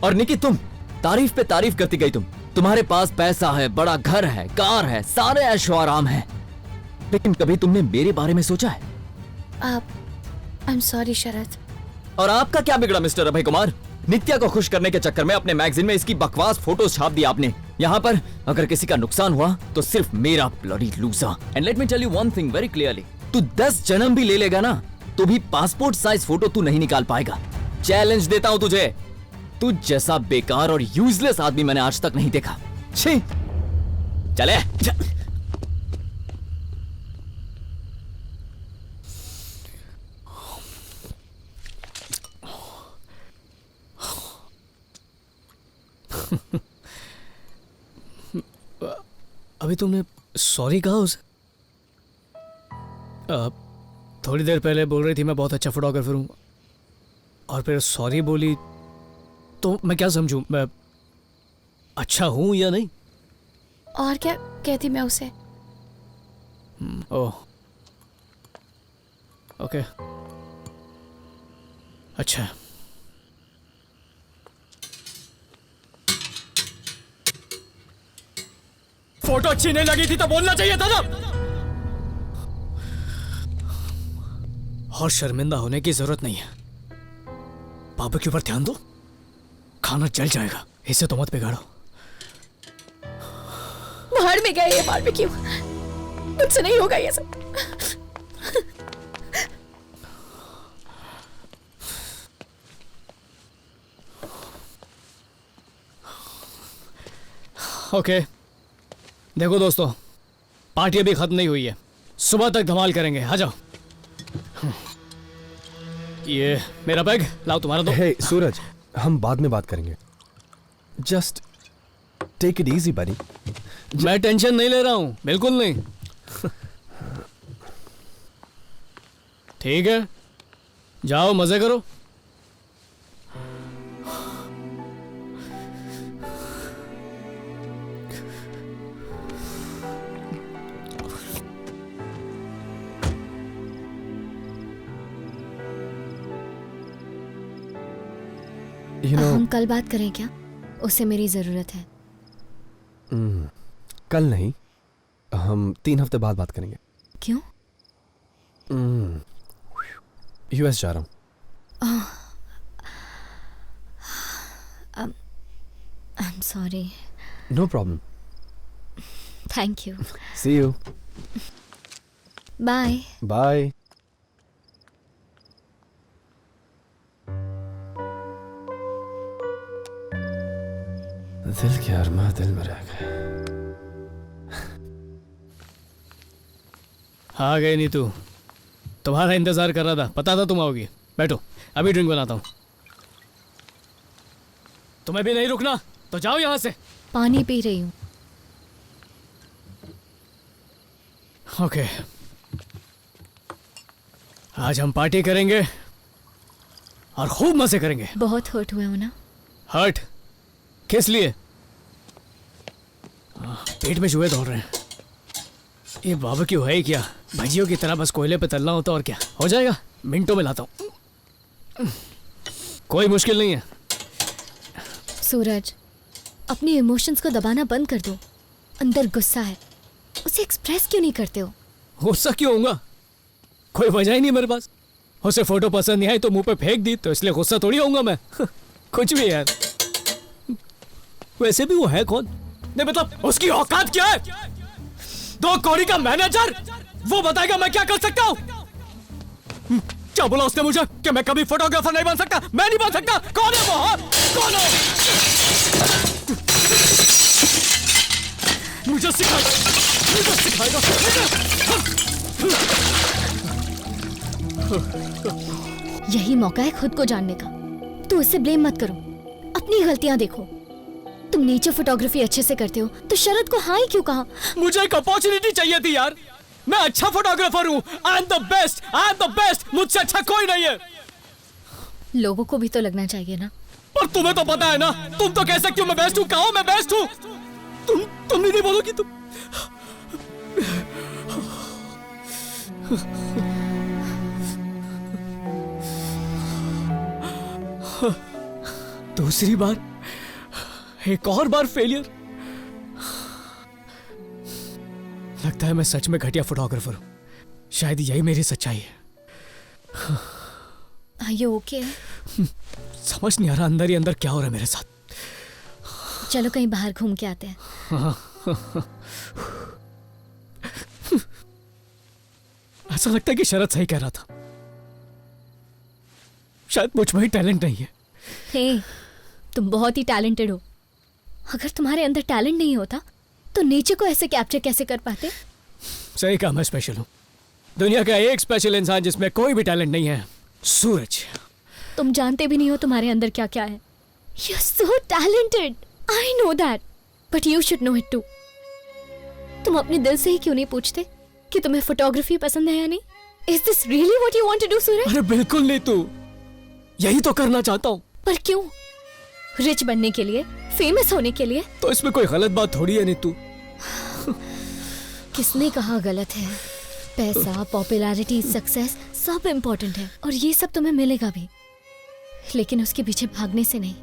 और निकी, तुम तारीफ पे तारीफ करती गई। तुम्हारे पास पैसा है, बड़ा घर है, कार है, सारे ऐशो आराम है, लेकिन कभी तुमने मेरे बारे में सोचा है? I'm sorry शरद। और आपका क्या बिगड़ा मिस्टर अभय कुमार? नित्या को खुश करने के चक्कर में अपने मैगजीन में इसकी बकवास फोटोज छाप दी आपने। यहाँ पर अगर किसी का नुकसान हुआ तो सिर्फ मेरा, bloody loser. And let me tell you one thing very clearly, तू 10 जन्म भी ले लेगा ना तो भी पासपोर्ट साइज फोटो तू नहीं निकाल पाएगा। चैलेंज देता हूं तुझे। तू जैसा बेकार और यूजलेस आदमी मैंने आज तक नहीं देखा। छी, चले। अभी तुमने सॉरी कहा उसे? थोड़ी देर पहले बोल रही थी मैं बहुत अच्छा फोटोग्राफर हूँ, और फिर सॉरी बोली, तो मैं क्या समझूं? मैं अच्छा हूँ या नहीं? और क्या कहती मैं उसे? ओह, ओके, अच्छा। फोटो अच्छी नहीं लगी थी तो बोलना चाहिए था ना। और शर्मिंदा होने की जरूरत नहीं है। बारबेक्यू पर ध्यान दो, खाना जल जाएगा, इसे तो मत बिगाड़ो। बाहर में गए ये बारबेक्यू, मुझसे नहीं होगा ये सब। ओके, देखो दोस्तों, पार्टी अभी खत्म नहीं हुई है, सुबह तक धमाल करेंगे। आ जाओ। ये मेरा बैग लाओ, तुम्हारा दो। हे सूरज, हम बाद में बात करेंगे। जस्ट टेक इट इजी बनी। मैं टेंशन नहीं ले रहा हूं, बिल्कुल नहीं। ठीक है, जाओ मजे करो। You know, हम कल बात करें क्या? उसे मेरी जरूरत है। कल नहीं, हम 3 हफ्ते बाद बात करेंगे। क्यों? यूएस जा रहा हूँ। I'm sorry. No problem. Thank you. See you. Bye. Bye. दिल के अरमा दिल में रह गए। आ गए नीतू, तुम्हारा इंतजार कर रहा था, पता था तुम आओगी। बैठो, अभी ड्रिंक बनाता हूँ। तुम्हें भी नहीं रुकना तो जाओ यहाँ से। पानी पी रही हूँ। ओके, आज हम पार्टी करेंगे और खूब मजे करेंगे। बहुत हर्ट हुए हो ना? हर्ट? किस लिए? पेट में चूहे दौड़ रहे हैं। ये बारबेक्यू है क्या? भजियों की तरह बस कोयले पे तलना होता और क्या हो जाएगा। मिनटों में लाता हूँ, कोई मुश्किल नहीं है। सूरज, अपने इमोशंस को दबाना बंद कर दो। अंदर गुस्सा है, उसे एक्सप्रेस क्यों नहीं करते हो? गुस्सा क्यों होऊंगा? कोई वजह ही नहीं मेरे पास। उसे फोटो पसंद नहीं आई तो मुंह पे फेंक दी, तो इसलिए गुस्सा थोड़ी होऊंगा मैं। कुछ भी यार। वैसे भी वो है कौन? नहीं मतलब उसकी औकात क्या है? 2 कौड़ी का मैनेजर, वो बताएगा मैं क्या कर सकता हूँ। क्या बोला उसने मुझे कि मैं कभी फोटोग्राफर नहीं बन सकता? मैं नहीं बन सकता। कौन है वो? हाँ? कौन है? मुझे सिखाएगा, मुझे सिखाएगा। यही मौका है खुद को जानने का। तो उससे ब्लेम मत करो, अपनी गलतियां देखो। तुम नेचर फोटोग्राफी अच्छे से करते हो तो शरद को हाँ ही क्यों कहा? मुझे एक अपॉर्चुनिटी चाहिए थी यार। मैं अच्छा फोटोग्राफर हूँ। I am the best, I am the best. मुझसे अच्छा कोई नहीं है। लोगों को भी तो लगना चाहिए ना। पर तुम्हें तो पता है ना, तुम तो कह सकती हो मैं बेस्ट हूँ। कहो मैं बेस्ट हूँ। तुम नहीं बोलोगी तुम। दूसरी बार, एक और बार फेलियर। लगता है मैं सच में घटिया फोटोग्राफर हूं। शायद यही मेरी सच्चाई है। Are you okay? समझ नहीं आ रहा अंदर ही अंदर क्या हो रहा है मेरे साथ। चलो कहीं बाहर घूम के आते हैं। ऐसा लगता है कि शरद सही कह रहा था। शायद मुझ में ही टैलेंट नहीं है। हे, तुम बहुत ही टैलेंटेड हो। अगर तुम्हारे अंदर टैलेंट नहीं होता तो नेचर को ऐसे कैप्चर कैसे कर पाते? सही कहा, मैं स्पेशल हूँ। दुनिया का एक स्पेशल इंसान जिसमें कोई भी टैलेंट नहीं है, सूरज। तुम जानते भी नहीं हो तुम्हारे अंदर क्या क्या है। You're so talented. I know that. But you should know it too. तुम अपने दिल से ही क्यों नहीं पूछते कि तुम्हें फोटोग्राफी पसंद है या नहीं? Is this really what you want to do, सूरज? अरे बिल्कुल नहीं, तू यही तो करना चाहता हूँ। पर क्यों? रिच बनने के लिए, फेमस होने के लिए? तो इसमें कोई गलत बात थोड़ी है नीतू। किसने कहा गलत है? पैसा, पॉपुलैरिटी, सक्सेस सब इम्पोर्टेंट है और ये सब तुम्हें मिलेगा भी, लेकिन उसके पीछे भागने से नहीं,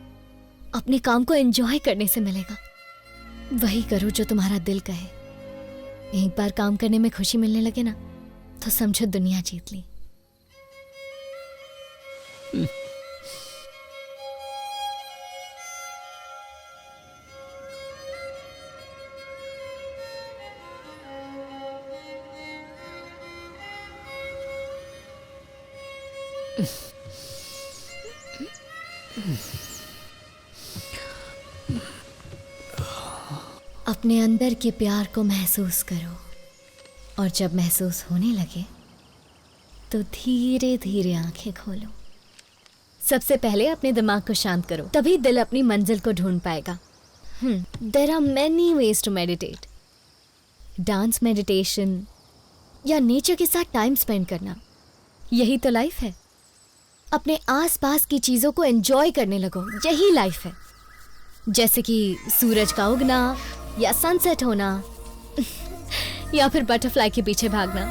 अपने काम को एंजॉय करने से मिलेगा। वही करो जो तुम्हारा दिल कहे। एक बार काम करने में खुशी मिलने लगे ना तो समझो दुनिया जीत ली। अपने अंदर के प्यार को महसूस करो और जब महसूस होने लगे तो धीरे धीरे आंखें खोलो। सबसे पहले अपने दिमाग को शांत करो, तभी दिल अपनी मंजिल को ढूंढ पाएगा। There are many ways to meditate. Dance meditation या नेचर के साथ टाइम स्पेंड करना, यही तो लाइफ है। अपने आसपास की चीज़ों को एंजॉय करने लगो, यही लाइफ है। जैसे कि सूरज का उगना या सनसेट होना या फिर बटरफ्लाई के पीछे भागना।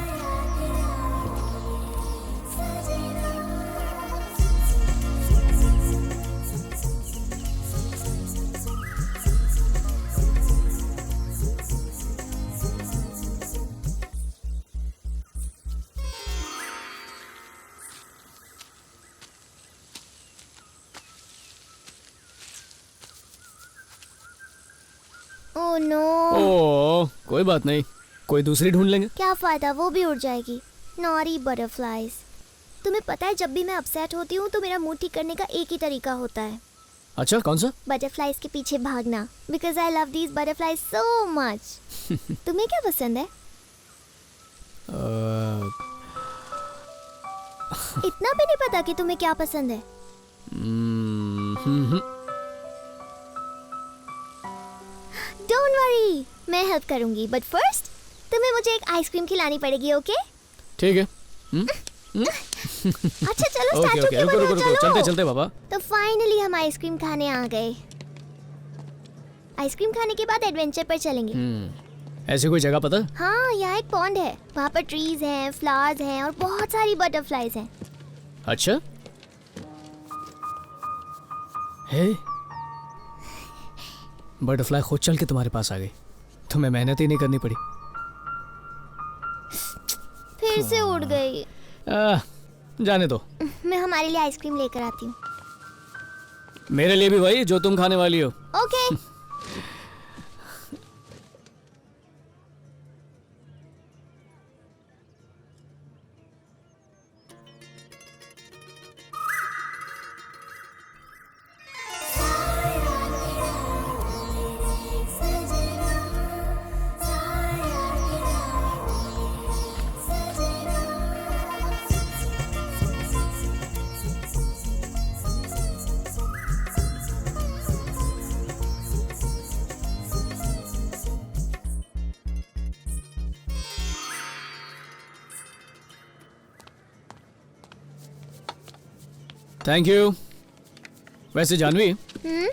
Oh no. ओह कोई बात नहीं, कोई दूसरी ढूंढ लेंगे। क्या फायदा, वो भी उड़ जाएगी। नॉरी बटरफ्लाइज। तुम्हें पता है जब भी मैं अपसेट होती हूँ तो मेरा मूड ठीक करने का एक ही तरीका होता है, अच्छा कौन सा? बटरफ्लाइज के पीछे भागना। Because I love these butterflies so much. तुम्हें क्या पसंद है? इतना भी नहीं पता कि तुम्हें क्या पसंद है? डोंट वरी, मैं हेल्प करूंगी, बट फर्स्ट तुम्हें मुझे एक आइसक्रीम खिलानी पड़ेगी, ओके? ठीक है। अच्छा चलो ओके स्टैचू ओके, के रुको बनो, रुको रुको, चलो। चलते चलते बाबा। तो फाइनली हम आइसक्रीम खाने आ गए। आइसक्रीम खाने के बाद एडवेंचर पर चलेंगे। ऐसी कोई जगह पता? हाँ, यहाँ एक पॉन्ड है, वहाँ पर ट्रीज हैं, फ्लावर्स हैं और बहुत सारी बटरफ्लाइज हैं। अच्छा हे, बटरफ्लाई खुद चल के तुम्हारे पास आ गई, तुम्हें मेहनत ही नहीं करनी पड़ी। फिर से उड़ गई। जाने दो, मैं हमारे लिए आइसक्रीम लेकर आती हूँ। मेरे लिए भी वही जो तुम खाने वाली हो। ओके। Thank you. वैसे जानवी,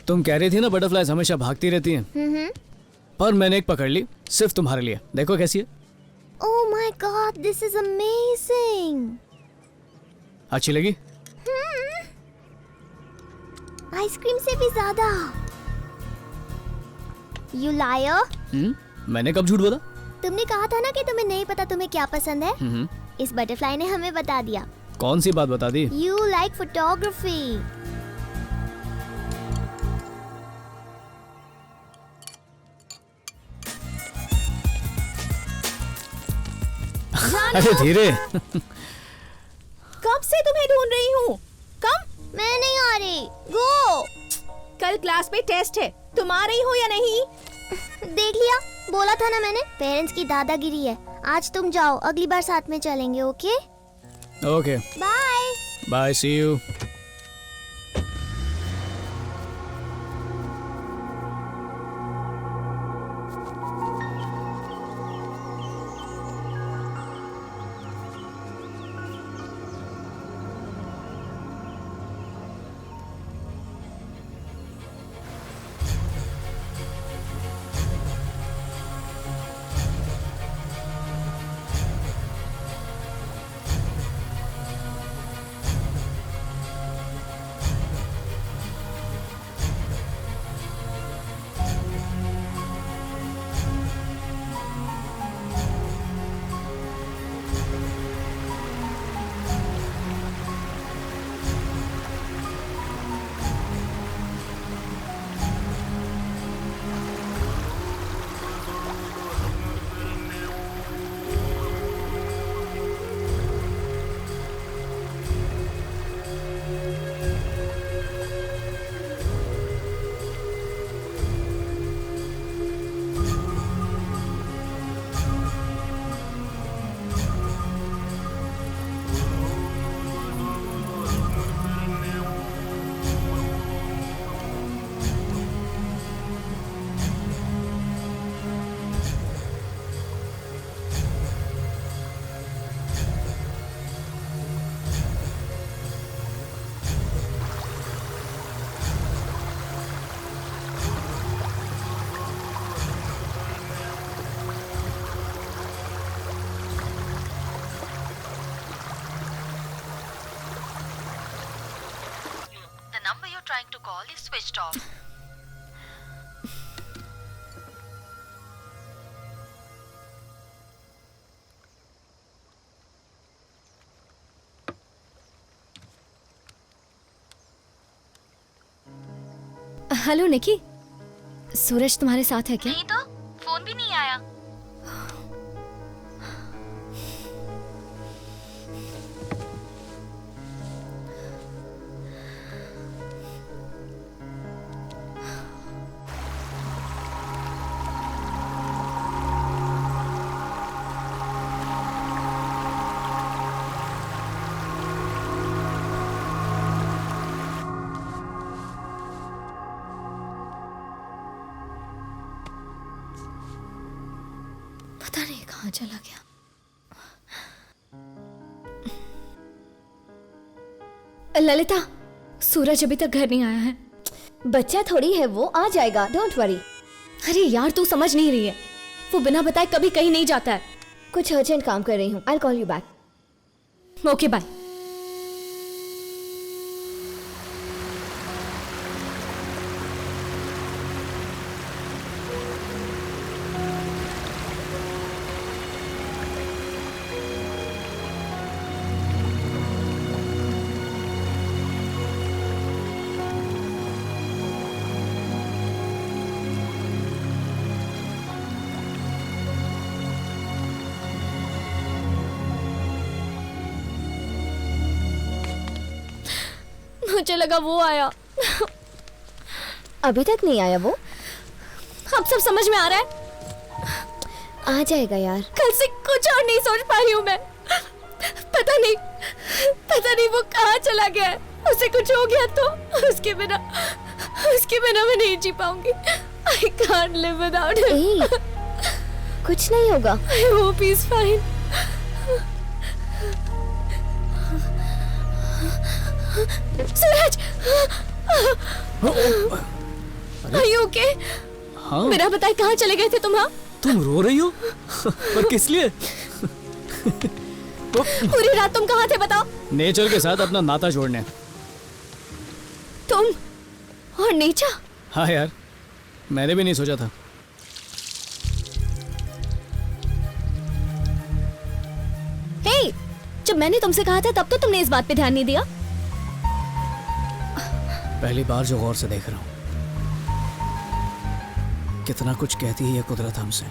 तुम कह रही थी ना बटरफ्लाइज हमेशा भागती रहती हैं, पर मैंने एक पकड़ ली सिर्फ तुम्हारे लिए, देखो कैसी है। Oh my god, this is amazing. अच्छी लगी? आइसक्रीम से भी ज्यादा। You liar. मैंने कब झूठ बोला? तुमने कहा था ना कि तुम्हें नहीं पता तुम्हें क्या पसंद है। इस बटरफ्लाई ने हमें बता दिया। कौन सी बात बता दी? You like photography. अरे धीरे। कब से तुम्हें ढूंढ रही हूँ। कम। मैं नहीं आ रही। गो। कल क्लास में टेस्ट है, तुम आ रही हो या नहीं? देख लिया, बोला था ना मैंने, पेरेंट्स की दादागिरी है। आज तुम जाओ, अगली बार साथ में चलेंगे, okay? Okay bye bye, see you. Trying to call is switched off. Hello Nikki, Suraj तुम्हारे साथ है क्या? नहीं तो फोन भी नहीं आया। पता नहीं कहाँ चला गया। ललिता, सूरज अभी तक घर नहीं आया है। बच्चा थोड़ी है वो, आ जाएगा, डोंट वरी। अरे यार तू समझ नहीं रही है, वो बिना बताए कभी कहीं नहीं जाता है। कुछ अर्जेंट काम कर रही हूँ, I call you back. Okay bye. मुझे लगा वो आया। अभी तक नहीं आया वो? अब सब समझ में आ रहा है। आ जाएगा यार। कल से कुछ और नहीं सोच पा रही हूँ मैं। पता नहीं वो कहाँ चला गया है। उसे कुछ हो गया तो उसके बिना मैं नहीं जी पाऊंगी। I can't live without him. कुछ नहीं होगा। I hope he's fine. Suraj, Are you okay? हाँ? बिना बताए कहाँ चले गए थे तुम? हाँ? तुम रो रही हो? पर किस लिए? पूरी रात तुम कहाँ थे बताओ? नेचर के साथ अपना नाता जोड़ने। तुम और नेचर? हाँ यार, मैंने भी नहीं सोचा था। हे, जब मैंने तुमसे कहा था तब तो तुमने इस बात पे ध्यान नहीं दिया। पहली बार जो गौर से देख रहा हूँ, कितना कुछ कहती है ये कुदरत हमसे।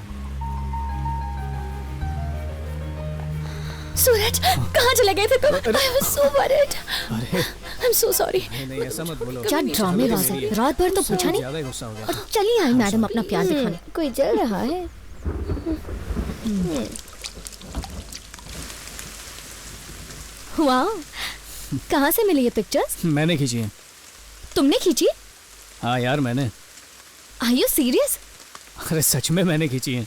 सूरज, कहाँ चले गए थे तुम? I was so worried. अरे I'm so sorry. नहीं ऐसा मत बोलो। क्या ड्रामेबाज है, रात भर तो पूछा नहीं। ज्यादा गुस्सा हो गया। और चलिए आई मैडम अपना प्यार दिखाने। कोई जल रहा है। वाह, कहाँ से मिली ये पिक्चर्स? मैंने खींची है। तुमने खींची? हाँ यार मैंने। Are you serious? अरे सच में मैंने खींची है।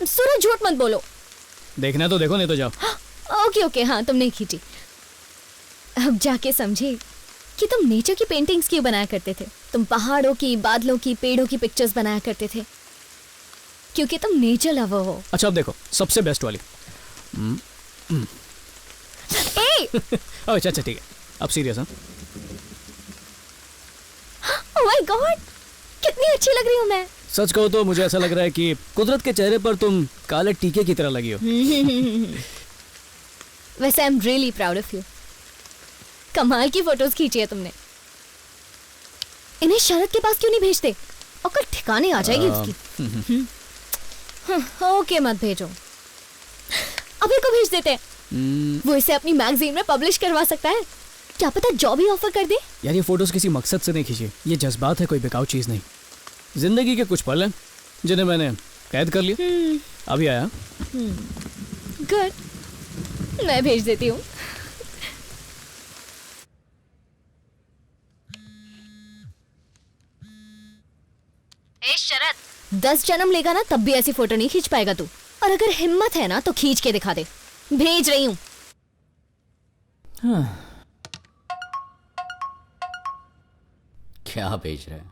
सूरज झूठ मत बोलो। देखना तो देखो, नहीं तो जाओ। ओके हाँ तुमने खींची। अब जाके समझी कि तुम नेचर की पेंटिंग्स क्यों बनाया करते थे। तुम पहाड़ों की, बादलों की, पेड़ों की पिक्चर्स बनाया करते थे क्योंकि तुम नेचर लवर हो। अच्छा अब देखो सबसे बेस्ट वाली। अच्छा ठीक है, अब सीरियस। हाँ ओह माय गॉड, कितनी अच्छी लग रही हूँ मैं। सच कहो तो मुझे ऐसा लग रहा है कि कुदरत के चेहरे पर तुम काले टीके की तरह लगी हो। वैसे I am really proud of you. कमाल की फोटोज खींची है तुमने। इन्हें शरद के पास क्यों नहीं भेजते? और कल ठिकाने आ जाएगी उसकी। ओके मत भेजो, अभी को भेज देते हैं। वो इसे अपनी मैगजीन में पब्लिश करवा सकता है। क्या पता जॉब ही ऑफर कर दे। यार ये फोटोज किसी मकसद से नहीं खींची, ये जज्बात है, कोई बेकार चीज नहीं। जिंदगी के कुछ पल हैं जिन्हें मैंने कैद कर लिया। अभी आया। गुड, मैं भेज देती हूँ। ए शरद, 10 जन्म लेगा ना तब भी ऐसी फोटो नहीं खींच पाएगा तू। और अगर हिम्मत है ना तो खींच के दिखा दे। भेज रही हूँ। क्या भेज रहे हैं?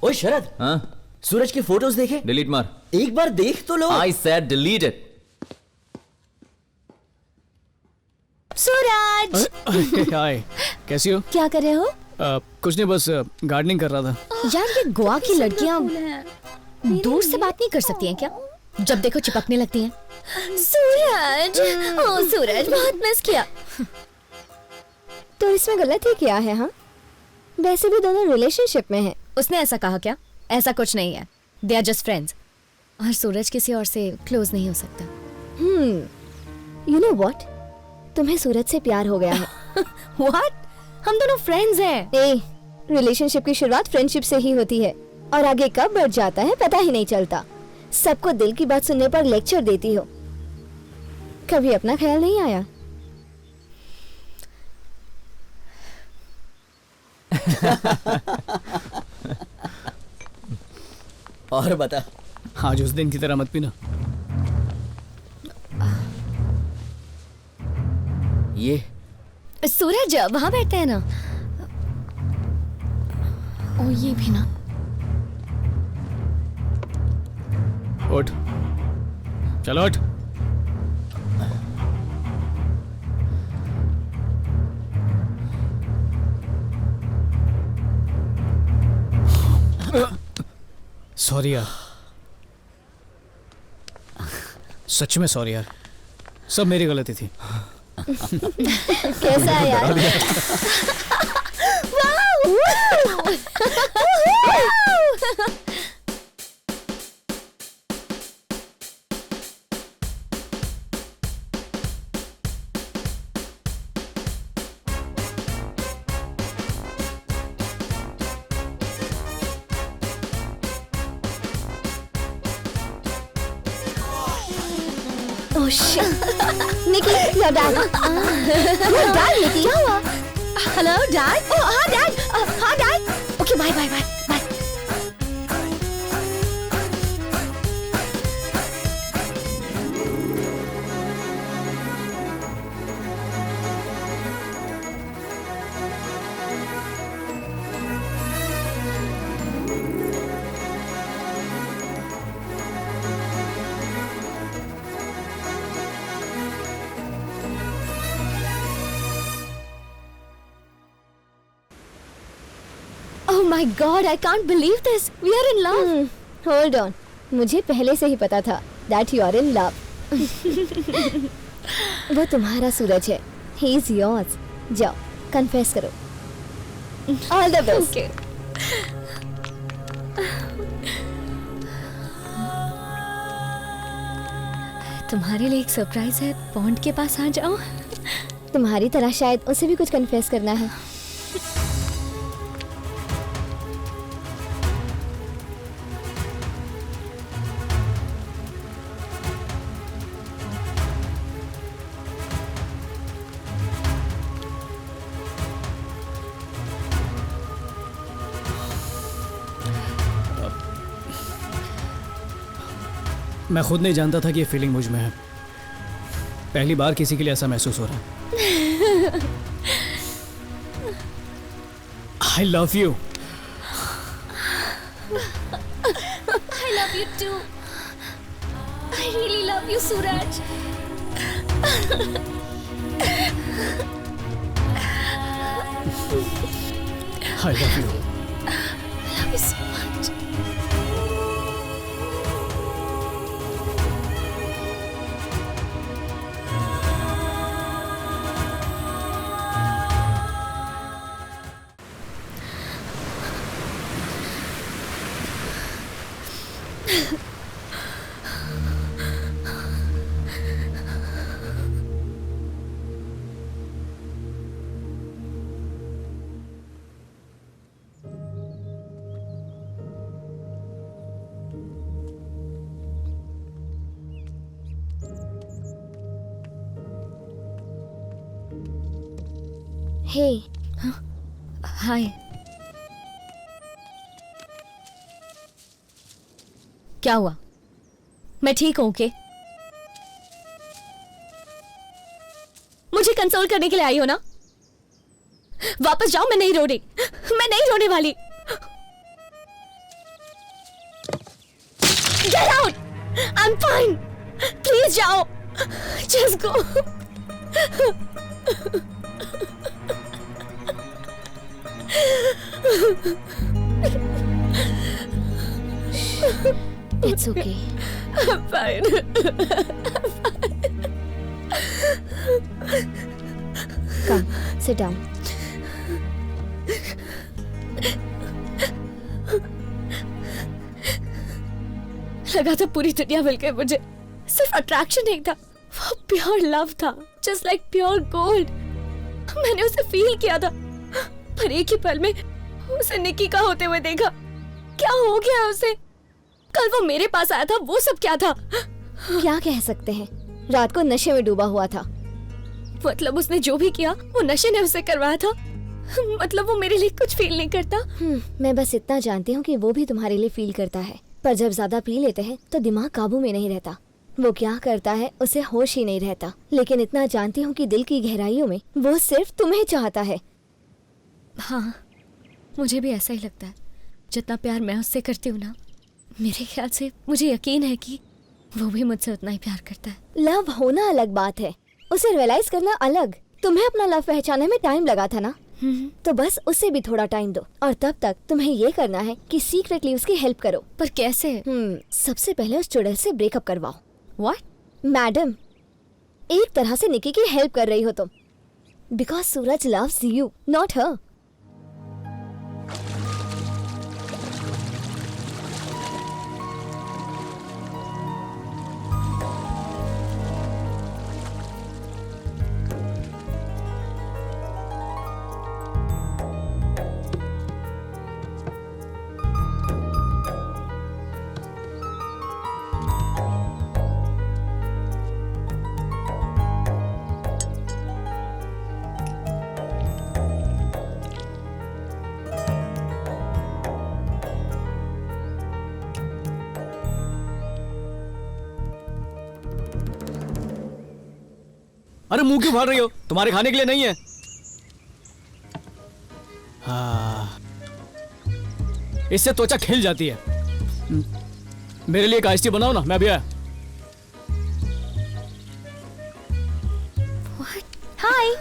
ओए शरद, हाँ? सूरज की फोटोज देखे? डिलीट मार। एक बार देख तो लो। I said delete it. सूरज, हाय, कैसी हो? क्या कर रहे हो? कुछ नहीं, बस गार्डनिंग कर रहा था। यार ये गोवा की लड़कियां दूर से बात नहीं कर सकती हैं क्या? जब देखो चिपकने लगती हैं। सूरज, ओ सूरज, बहुत मिस किया। तो इसमें गलत ही क्या है? हाँ, वैसे भी दोनों रिलेशनशिप में हैं। उसने ऐसा कहा क्या? ऐसा कुछ नहीं है, दे आर जस्ट फ्रेंड्स। और सूरज किसी और से क्लोज नहीं हो सकता। यू नो व्हाट, तुम्हें सूरज से प्यार हो गया है। व्हाट? हम दोनों फ्रेंड्स हैं। ए, रिलेशनशिप की शुरुआत फ्रेंडशिप से ही होती है और आगे कब बढ़ जाता है पता ही नहीं चलता। सबको दिल की बात सुनने पर लेक्चर देती हो, कभी अपना ख्याल नहीं आया? और बता। आज उस दिन की तरह मत पीना। ये सूरज वहां बैठते हैं ना। ओ ये भी ना। उठ, चलो उठ। सॉरी यार, सच में सॉरी यार, सब मेरी गलती थी। कैसा है यार? Oh shit! Nikki, your dad. Your dad, Nikki. क्या हुआ? Hello, Dad. Oh, हाँ Dad. हाँ Dad. Okay, bye, bye, bye, bye. Oh my God, I can't believe this. We are in love. Hold on. मुझे पहले से ही पता था that you are in love. वो तुम्हारा सूरज है. He is yours. जाओ, confess करो. All the best. Okay. तुम्हारे लिए एक सरप्राइज है. पॉन्ड के पास आ जाओ. तुम्हारी तरह शायद उसे भी कुछ कन्फेस करना है. मैं खुद नहीं जानता था कि ये फीलिंग मुझ में है. पहली बार किसी के लिए ऐसा महसूस हो रहा है. I love you. I love you too. I really love you, Suraj. I love you. I love you so much. Hey. Hi. क्या हुआ? मैं ठीक हूं के? मुझे कंसोल करने के लिए आई हो ना? वापस जाओ, मैं नहीं रो रही. मैं नहीं रोने वाली. Get out! I'm fine. Please जाओ. Just go. It's okay. Fine. Come, sit down. लगा था पूरी दुनिया मिल गई मुझे, सिर्फ अट्रैक्शन नहीं था, वो प्योर लव था, जस्ट लाइक प्योर गोल्ड। मैंने उसे फील किया था, पर एक ही पल में उसे निकी का होते हुए देखा। क्या हो गया उसे? कल वो मेरे पास आया था, वो सब क्या था? क्या कह सकते हैं, रात को नशे में डूबा हुआ था। मतलब उसने जो भी किया वो नशे ने उसे करवाया था। मतलब वो मेरे लिए कुछ फील नहीं करता। मैं बस इतना जानती हूँ कि वो भी तुम्हारे लिए फील करता है, पर जब ज्यादा पी लेते हैं तो दिमाग काबू में नहीं रहता। वो क्या करता है उसे होश ही नहीं रहता। लेकिन इतना जानती हूँ कि दिल की गहराइयों में वो सिर्फ तुम्हें चाहता है। हाँ, मुझे भी ऐसा ही लगता है। जितना प्यार मैं उससे करती हूँ ना, मेरे ख्याल से मुझे यकीन है कि वो भी मुझसे उतना ही प्यार करता है। लव होना अलग बात है, उसे रियलाइज करना अलग। तुम्हें अपना लव पहचानने में टाइम लगा था ना, तो बस उसे भी थोड़ा टाइम दो, और तब तक तुम्हें ये करना है कि सीक्रेटली उसकी हेल्प करो। पर कैसे? सबसे पहले उस चुड़ैल से ब्रेकअप करवाओ। व्हाट? मैडम, एक तरह से निकी की हेल्प कर रही हो तुम, because Suraj loves you, not her. अरे मुंह क्यों फाड़ रही हो? तुम्हारे खाने के लिए नहीं है। हाँ, इससे त्वचा खिल जाती है। मेरे लिए एक आइस टी बनाओ ना, मैं भी आया। Hi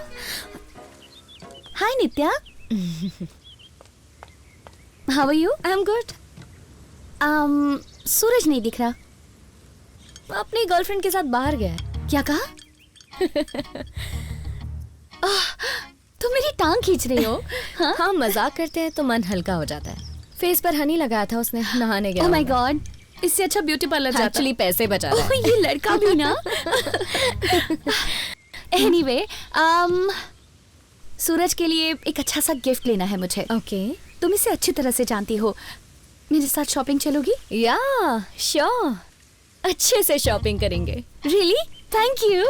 hi Nitya, how are you? I am good. Suraj नहीं दिख रहा। अपनी गर्लफ्रेंड के साथ बाहर गया है। क्या कहा? तुम मेरी टांग खींच रही हो? हाँ, मजाक करते हैं तो मन हल्का हो जाता है। फेस पर हनी लगाया था उसने, नहाने गया। ओह माय गॉड, इससे अच्छा ब्यूटी पार्लर जाता। एक्चुअली पैसे बचा रहा है। ये लड़का भी ना। एनीवे, सूरज के लिए एक अच्छा सा गिफ्ट लेना है मुझे। ओके। तुम इसे अच्छी तरह से जानती हो, मेरे साथ शॉपिंग चलोगी? या श्योर, अच्छे से शॉपिंग करेंगे। रियली? Thank you.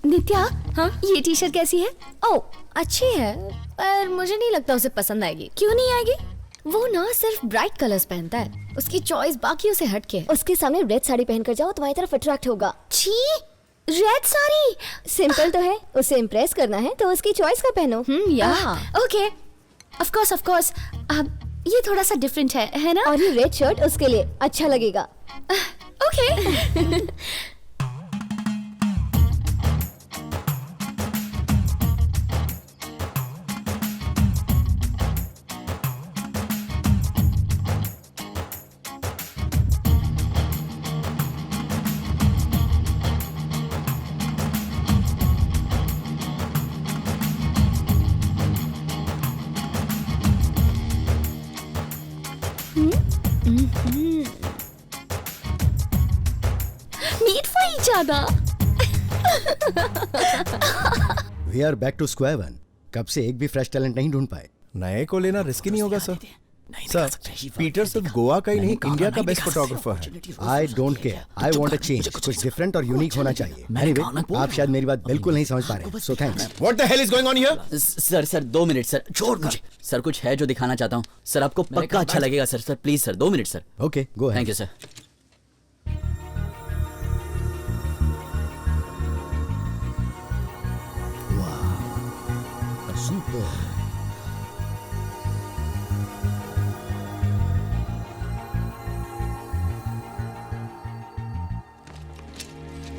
नित्या, हाँ, ये टी शर्ट कैसी है? ओह, अच्छी है, पर मुझे नहीं लगता उसे पसंद आएगी। क्यों नहीं आएगी? वो ना सिर्फ ब्राइट कलर्स पहनता है, उसकी चॉइस बाकियों से हटके है। उसके सामने रेड साड़ी पहनकर जाओ, तुम्हारी तरफ अट्रैक्ट होगा। छी, रेड साड़ी सिंपल तो है, उसे इम्प्रेस करना है तो उसकी चॉइस का पहनो। या ओके, ऑफ कोर्स। अब ये थोड़ा सा डिफरेंट है ना? और ये रेड शर्ट उसके लिए अच्छा लगेगा। Okay. Meet for each other. We are back to square one. कब से एक भी फ्रेश टैलेंट नहीं ढूंढ पाए। नए को लेना रिस्की नहीं होगा सर? सर, पीटर सिर्फ गोवा का ही नहीं, इंडिया का बेस्ट फोटोग्राफर है। I don't care, I want a change. कुछ डिफरेंट और यूनिक होना चाहिए। एनीवे, आप शायद मेरी बात बिल्कुल नहीं समझ पा रहे, so thanks. What the hell is going on here? Sir 2 minute sir, छोड़ मुझे। सर कुछ है जो दिखाना चाहता हूँ सर, आपको पक्का अच्छा लगेगा sir. Sir please sir, 2 minute sir. Okay, go ahead. Thank you sir.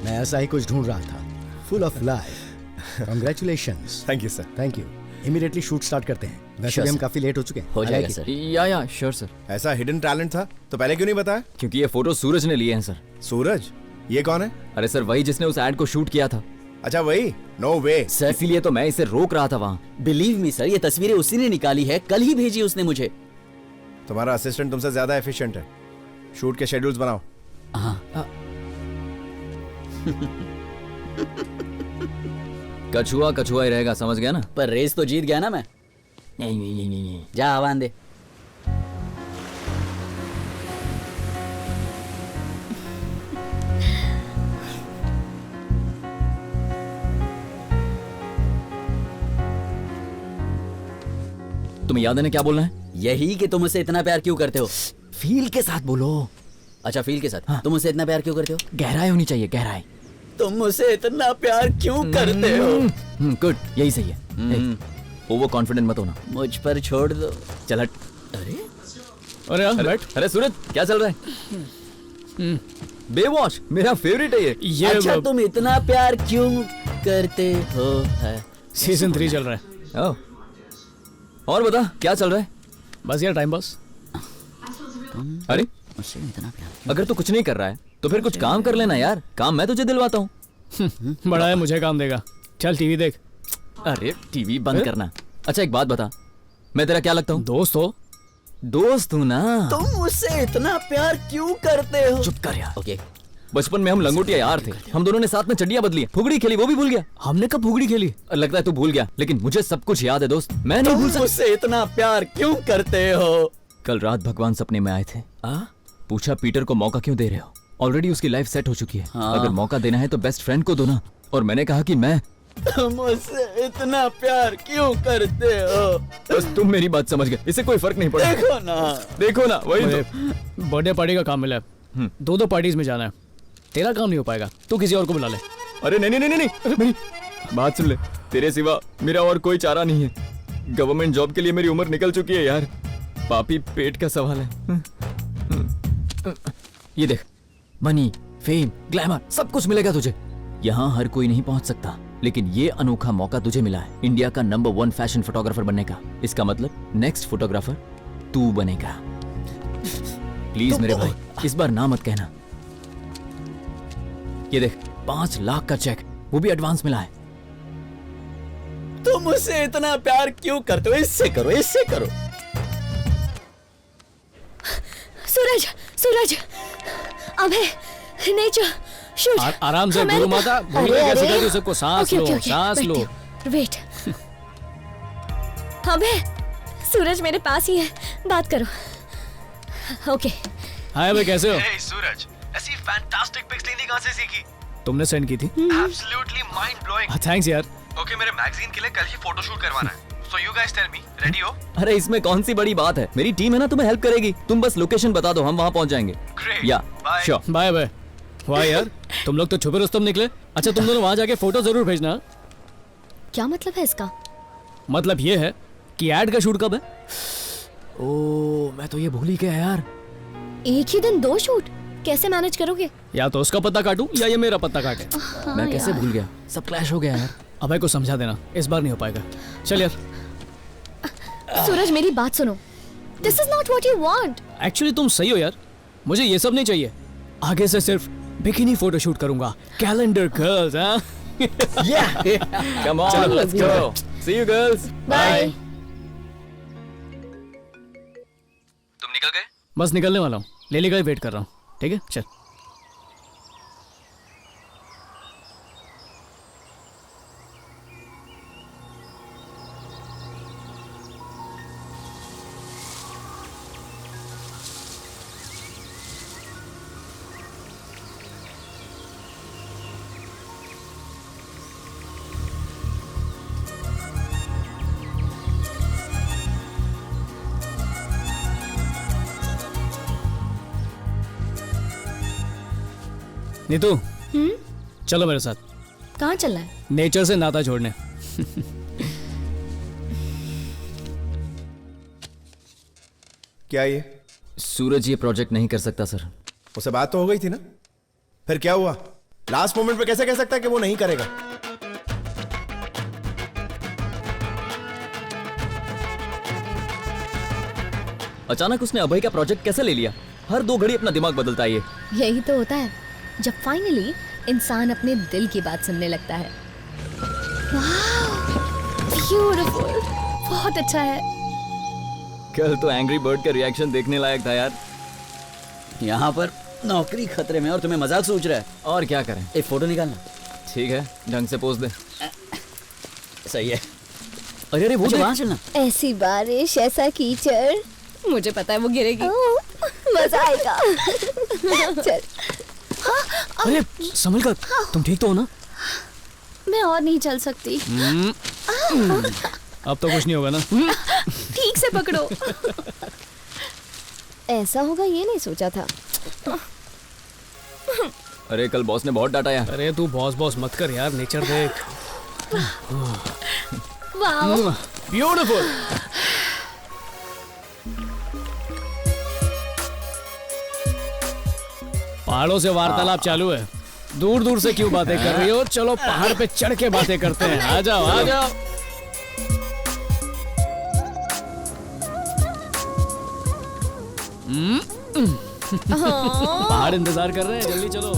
मैं ऐसा ही कुछ ढूंढ रहा था, full of life. Congratulations. Thank you sir. Thank you. Immediately shoot start करते हैं। वैसे Sure, भी हम sir. काफी लेट हो चुके हैं। हो I जाएगा like it. सर। या श्योर सर। ऐसा हिडन टैलेंट था तो पहले क्यों नहीं बताया? क्योंकि ये फोटो सूरज ने लिए हैं सर। सूरज? ये कौन है? अरे सर वही जिसने उस एड को शूट किया था। अच्छा वही? नो वे सर, इसीलिए तो मैं इसे रोक रहा था वहाँ। बिलीव मी सर, ये तस्वीरें उसी ने निकाली है, कल ही भेजी उसने मुझे। तुम्हारा असिस्टेंट तुमसे ज्यादा एफिशिएंट है। शूट के शेड्यूल्स बनाओ। हाँ। कछुआ कछुआ ही रहेगा, समझ गया ना? पर रेस तो जीत गया ना मैं। नहीं। जा आवाज दे। तुम्हें याद है ना क्या बोलना है? यही कि तुम उसे इतना प्यार क्यों करते हो। फील के साथ बोलो। अच्छा फील के साथ। हाँ। तुम उसे इतना प्यार क्यों करते हो? गहराई होनी चाहिए, गहराई। तुम उसे इतना प्यार क्यों करते हो? गुड, यही सही है। ओवर कॉन्फिडेंट मत होना। मुझ पर छोड़ दो। चल हट। अरे बैठ। अरे सूरज क्या चल रहा है? बेवॉच मेरा फेवरेट है ये। अच्छा तुम इतना प्यार क्यों करते हो? सीजन 3 चल रहा है। ओह, और बता क्या चल रहा है? बस यार टाइम पास। अरे मुझसे इतना प्यार। अगर तू कुछ नहीं कर रहा है तो फिर कुछ काम कर लेना यार। काम मैं तुझे दिलवाता हूँ। बड़ा है, मुझे काम देगा। चल टीवी देख। अरे टीवी बंद करना। अच्छा एक बात बता, मैं तेरा क्या लगता हूँ? दोस्त हो? दोस्त हूँ ना। तुम मुझसे इतना प्यार क्यों करते हो? चुप कर यार। ओके। बचपन में हम लंगोटिया यार थे। हम दोनों ने साथ में चड्डियां बदली, फुगड़ी खेली, वो भी भूल गया। हमने कब फुगड़ी खेली? लगता है तू भूल गया, लेकिन मुझे सब कुछ याद है दोस्त। मैं नहीं भूल तुम मुझसे इतना प्यार क्यों करते हो? कल रात भगवान सपने में आए थे। पूछा पीटर को मौका क्यों दे रहे हो? ऑलरेडी उसकी लाइफ सेट हो चुकी है। अगर मौका देना है तो बेस्ट फ्रेंड को दो ना। और मैंने कहा कि मैं तुम मुझसे इतना प्यार क्यों करते हो? बस तुम मेरी बात समझ गए, इससे कोई फर्क नहीं पड़ा। देखो ना वही तो। बर्थडे पार्टी का काम मिला है। 2 पार्टीज में जाना है। तेरा काम नहीं हो पाएगा, तू किसी और को बुला ले। अरे नहीं, मेरी बात सुन ले। तेरे सिवा मेरा और कोई चारा नहीं है। गवर्नमेंट जॉब के लिए मेरी उम्र निकल चुकी है यार। पापी पेट का सवाल है। ये देख, मनी, फेम, ग्लैमर सब कुछ मिलेगा तुझे। यहाँ हर कोई नहीं पहुंच सकता, लेकिन ये अनोखा मौका तुझे मिला है इंडिया का नंबर 1 फैशन फोटोग्राफर बनने का। इसका मतलब नेक्स्ट फोटोग्राफर तू बनेगा। प्लीज मेरे भाई, इस बार ना मत कहना। ये देख, 5 लाख का चेक, वो भी एडवांस मिला है। तुम मुझसे इतना प्यार क्यों करते हो? इससे करो, इससे करो। सूरज, सूरज, अबे नेचर शूट। आराम से गुरु माता, गुरु ने कैसे कहती सबको सांस लो, सांस लो। वेट। अबे सूरज मेरे पास ही है, बात करो। ओके। हाय भाई, कैसे हो? सूरज, ऐसी फैंटास्टिक पिक्स लेनी कहां से सीखी? तुमने सेंड की थी? Absolutely mind blowing. थैंक्स यार। ओके, मेरे मैगजीन के लिए कल ही फोटोशूट करवाना है। So you guys tell me, ready हो? अरे इसमें कौन सी बड़ी बात है? मेरी टीम है ना, तुम्हें हेल्प करेगी। तुम बस लोकेशन बता दो, हम वहां पहुंच जाएंगे। या श्योर। Bye bye. वाह यार, तुम लोग तो छुपे रुस्तम निकले। अच्छा तुम दोनों वहां जाके फोटो जरूर भेजना। क्या मतलब है इसका? मतलब ये है कि एड का शूट कब है? ओ, मैं तो ये भूल ही गया यार। एक ही दिन 2 शूट कैसे मैनेज करोगे? या तो उसका पत्ता काटूं या ये मेरा पत्ता काटे। मैं कैसे भूल गया, सब क्लैश हो गया यार। अभय को समझा देना, इस बार नहीं हो पाएगा। चल यार। सूरज मेरी बात सुनो, this is not what you want. Actually तुम सही हो यार, मुझे ये सब नहीं चाहिए। आगे से सिर्फ बिकिनी फोटो शूट करूंगा। कैलेंडर गर्ल्स, हाँ? Come on, let's go. See you girls. Bye. तुम निकल गए? बस निकलने वाला हूँ, लेली का ही वेट कर रहा हूँ। ठीक है चल। नीतू, चलो मेरे साथ। कहाँ चलना है? नेचर से नाता जोड़ने। क्या ये? सूरज ये प्रोजेक्ट नहीं कर सकता सर। उससे बात तो हो गई थी ना? फिर क्या हुआ? लास्ट मोमेंट पे कैसे कह सकता है कि वो नहीं करेगा? अचानक उसने अभय का प्रोजेक्ट कैसे ले लिया? हर 2 घड़ी अपना दिमाग बदलता है ये। यही तो होता है जब फाइनली इंसान अपने दिल की बात सुनने लगता है। ब्यूटीफुल, बहुत अच्छा है। कल तो एंग्री बर्ड का रिएक्शन देखने लायक था यार। यहाँ पर नौकरी खतरे में और तुम्हें मजाक सूझ रहा है। और क्या करें? एक फोटो निकालना। ठीक है, ढंग से पोज दे। सही है। अरे अरे वो अच्छा, देख। वहाँ चलना। ऐसी बारिश, ऐसा कीचड़, मुझे पता है वो गिरेगी। मजा आएगा। चल। अरे संभल कर, तुम ठीक तो हो ना? मैं और नहीं चल सकती। अब तो कुछ नहीं होगा ना? ठीक से पकड़ो। ऐसा होगा ये नहीं सोचा था। अरे कल बॉस ने बहुत डांटा यार। अरे तू बॉस मत कर यार, नेचर देख। Wow, beautiful. पहाड़ों से वार्तालाप चालू है। दूर दूर से क्यों बातें कर रही हो? चलो पहाड़ पे चढ़ के बातें करते हैं। आ जाओ आ जाओ। पहाड़ इंतजार कर रहे हैं, जल्दी चलो।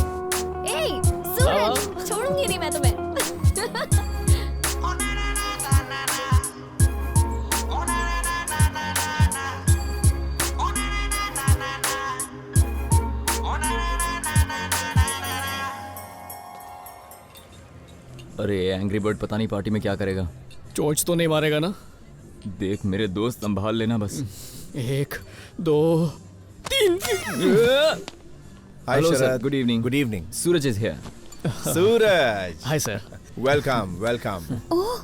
ए, सूरज, छोड़ूंगी नहीं मैं तुम्हें। अरे एंग्री बर्ड पता नहीं पार्टी में क्या करेगा। चोच तो नहीं मारेगा ना? देख मेरे दोस्त, संभाल लेना बस। 1 2 3। Hello sir, good evening. Good evening. Suraj is here. Suraj, hi sir. Welcome welcome. Oh,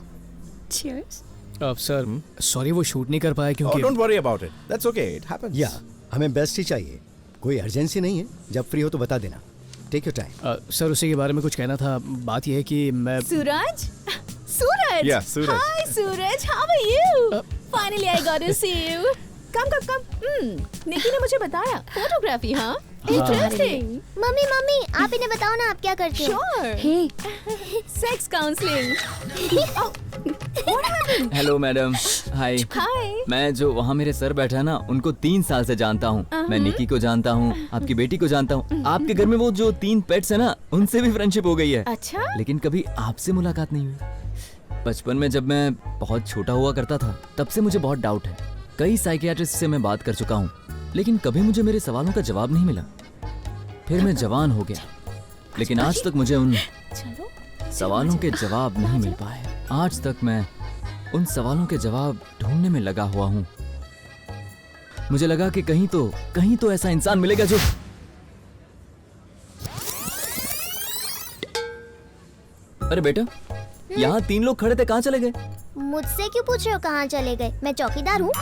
cheers. अब सर सॉरी वो शूट नहीं कर पाया क्योंकि don't worry about it, that's okay, it happens. या हमें बेस्ट ही चाहिए, कोई अर्जेंसी नहीं है। जब फ्री हो तो बता देना। Take your time. सर उसी के बारे में कुछ कहना था। बात यह है कि मैं सूरज, सूरज। Yeah, Suraj. Hi, Suraj. How are you? Finally, I got to see you. Come. निकी ने मुझे बताया फोटोग्राफी। हाँ, इंटरेस्टिंग। मम्मी मम्मी, आप इन्हें बताओ ना आप क्या करती हो। Sure. Hey, Sex counseling. Hello madam. Hi. Hi. मैं जो वहाँ मेरे सर बैठा है ना, उनको 3 साल से जानता हूँ। मैं निकी को जानता हूँ, आपकी बेटी को जानता हूँ। आपके घर में वो जो 3 पेट्स है ना, उनसे भी फ्रेंडशिप हो गई है। अच्छा? लेकिन कभी आपसे मुलाकात नहीं हुई। बचपन में जब मैं बहुत छोटा हुआ करता था, तब से मुझे बहुत डाउट है। कई साइकियाट्रिस्ट से मैं बात कर चुका हूँ, लेकिन कभी मुझे मेरे सवालों का जवाब नहीं मिला। फिर मैं जवान हो गया, लेकिन आज तक मुझे उन सवालों के जवाब नहीं मिल पाए। आज तक मैं उन सवालों के जवाब ढूंढने में लगा हुआ हूँ। मुझे लगा कि कहीं तो ऐसा इंसान मिलेगा जो अरे बेटा, यहाँ 3 लोग खड़े थे, कहाँ चले गए? मुझसे क्यों पूछ रहे हो कहाँ चले गए? मैं चौकीदार हूँ।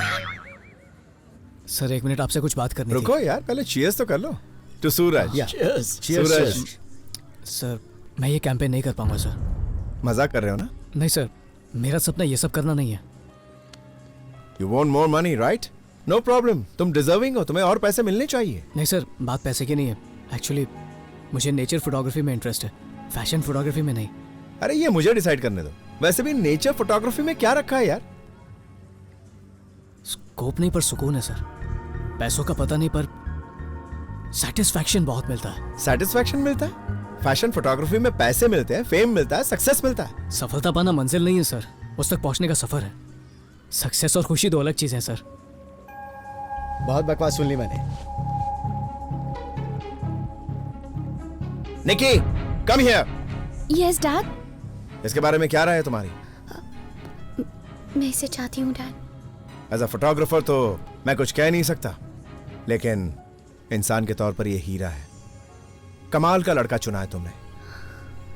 सर 1 मिनट आपसे कुछ बात करनी थी। रुको यार, पहले चीयर्स तो कर लो। To Suraj. सूरज। सर मैं ये कैंपेन नहीं कर पाऊंगा सर। मजाक कर रहे हो ना? नहीं सर, मेरा सपना ये सब करना नहीं है। You want more money, right? No problem, तुम डिजर्विंग हो, तुम्हें और पैसे मिलने चाहिए। नहीं सर, बात पैसे की नहीं है। एक्चुअली मुझे नेचर फोटोग्राफी में इंटरेस्ट है, फैशन फोटोग्राफी में नहीं। अरे ये मुझे डिसाइड करने दो। वैसे भी नेचर फोटोग्राफी में क्या रखा है यार? स्कोप नहीं पर सुकून है सर। पैसों का पता नहीं पर सेटिस्फैक्शन बहुत मिलता है। सेटिस्फैक्शन मिलता है? फैशन फोटोग्राफी में पैसे मिलते हैं, फेम मिलता है, सक्सेस मिलता है। सफलता पाना मंजिल नहीं है सर, उस तक पहुंचने का सफर है। सक्सेस और खुशी 2 अलग चीजें हैं सर। बहुत बकवास सुन ली मैंने। निकी, कम हियर। Yes, Dad. इसके बारे में क्या राय है तुम्हारी? मैं इसे चाहती हूँ डैड। एज अ फोटोग्राफर तो मैं कुछ कह नहीं सकता, लेकिन इंसान के तौर पर ये हीरा है। कमाल का लड़का चुना है तुमने।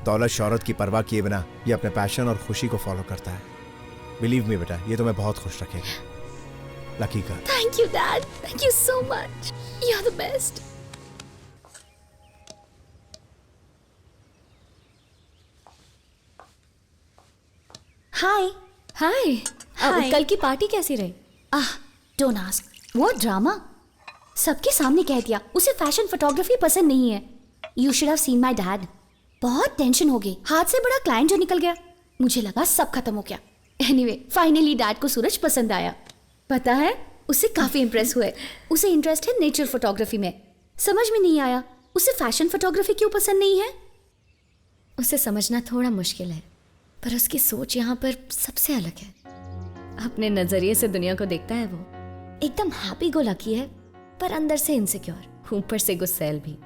दौलत शौहरत की परवाह किए बिना ये अपने पैशन और खुशी को फॉलो करता है। बिलीव मी बेटा, ये तुम्हें बहुत खुश रखेगा। Lucky girl. Thank you, Dad. Thank you so much. You're the best. हाय हाय। कल की पार्टी कैसी रही? Don't ask. वो ड्रामा सबके सामने कह दिया उसे फैशन फोटोग्राफी पसंद नहीं है। You should have seen my dad. बहुत टेंशन हो गई, हाथ से बड़ा क्लाइंट जो निकल गया। मुझे लगा सब खत्म हो गया। एनीवे, फाइनली डैड को सूरज पसंद आया। पता है उससे काफी इम्प्रेस हुए। उसे इंटरेस्ट है नेचर फोटोग्राफी में। समझ में नहीं आया उसे फैशन फोटोग्राफी क्यों पसंद नहीं है। उसे समझना थोड़ा मुश्किल है, पर उसकी सोच यहाँ पर सबसे अलग है। अपने नजरिए से दुनिया को देखता है वो। एकदम हैप्पी गो लकी है, पर अंदर से इनसिक्योर, ऊपर से गुस्सैल भी।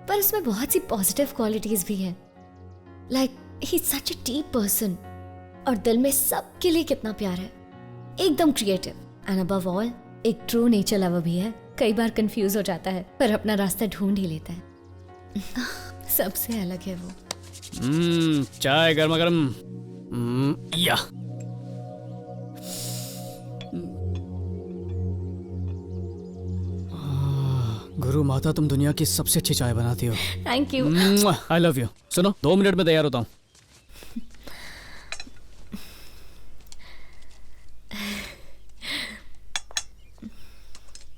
पर उसमें बहुत सी पॉजिटिव क्वालिटीज भी हैं। Like he is such a deep person, और दिल में सबके लिए कितना प्यार है। एकदम क्रिएटिव एंड अबव ऑल एक ट्रू नेचर लवर भी है। कई बार कंफ्यूज हो जाता है, पर अपना रास्ता ढूंढ ही लेता है। सबसे अलग है वो। चाय गर्मा गर्म। या गुरु माता, तुम दुनिया की सबसे अच्छी चाय बनाती हो। Thank you. I love you. सुनो, 2 मिनट में तैयार होता हूँ।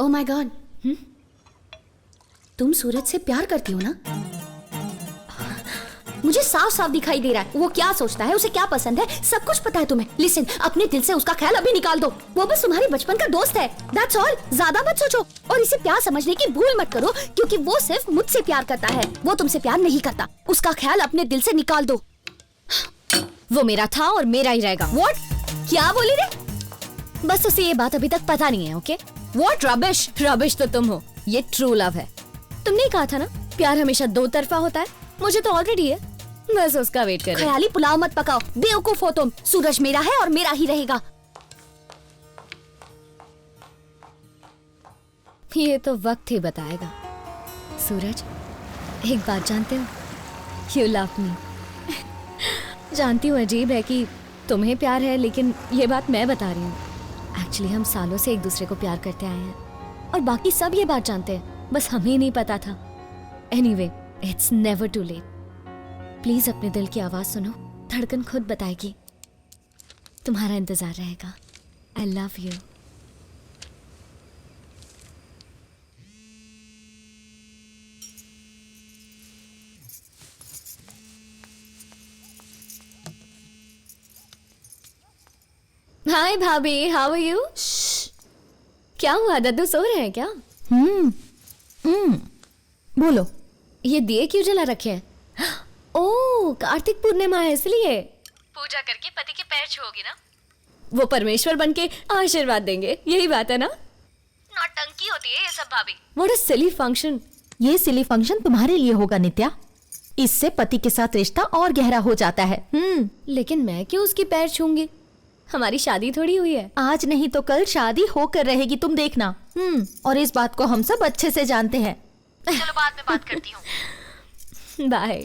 ओह माय गॉड, तुम सूरज से प्यार करती हो ना? मुझे साफ साफ दिखाई दे रहा है वो क्या सोचता है, उसे क्या पसंद है, सब कुछ पता है तुम्हें। लिसन, अपने दिल से उसका ख्याल अभी निकाल दो। वो बस तुम्हारी बचपन का दोस्त है, दैट्स ऑल। ज्यादा मत सोचो और इसे प्यार समझने की भूल मत करो, क्योंकि वो सिर्फ मुझसे प्यार करता है, वो तुमसे प्यार नहीं करता। उसका ख्याल अपने दिल से निकाल दो। वो मेरा था और मेरा ही रहेगा। व्हाट? क्या बोली रे? बस उसे ये बात अभी तक पता नहीं है। ओके? What rubbish? रबिश तो तुम हो, ये ट्रू लव है। तुमने कहा था ना प्यार हमेशा 2 तरफा होता है। मुझे तो ऑलरेडी है, बस उसका वेट कर रही हूं। ख्याली पुलाव मत पकाओ, बेवकूफ हो तुम। सूरज मेरा है और मेरा ही रहेगा। ये तो वक्त ही बताएगा। सूरज, एक बात जानते हो, यू लव मी। जानती हूँ अजीब है कि तुम्हें प्यार है, लेकिन ये बात मैं बता रही हूँ। एक्चुअली हम सालों से एक दूसरे को प्यार करते आए हैं, और बाकी सब ये बात जानते हैं, बस हमें नहीं पता था। Anyway, it's never too late. Please अपने दिल की आवाज सुनो, धड़कन खुद बताएगी। तुम्हारा इंतजार रहेगा। आई लव यू। हाय भाभी, हाउ आर यू? क्या हुआ, दद्दू सो रहे हैं क्या? बोलो। ये दिए क्यों जला रखे हैं? ओह, कार्तिक पूर्णिमा है इसलिए। पूजा करके पति के पैर छूओगी ना? वो परमेश्वर बनके आशीर्वाद देंगे, यही बात है ना? नौटंकी होती है ये सब भाभी। What a silly function. ये सिली फंक्शन तुम्हारे लिए होगा नित्या। इससे पति के साथ रिश्ता और गहरा हो जाता है। लेकिन मैं क्यों उसके पैर छूंगी? हमारी शादी थोड़ी हुई है। आज नहीं तो कल शादी होकर रहेगी, तुम देखना। और इस बात को हम सब अच्छे से जानते हैं। चलो बाद में बात करती हूँ। Bye.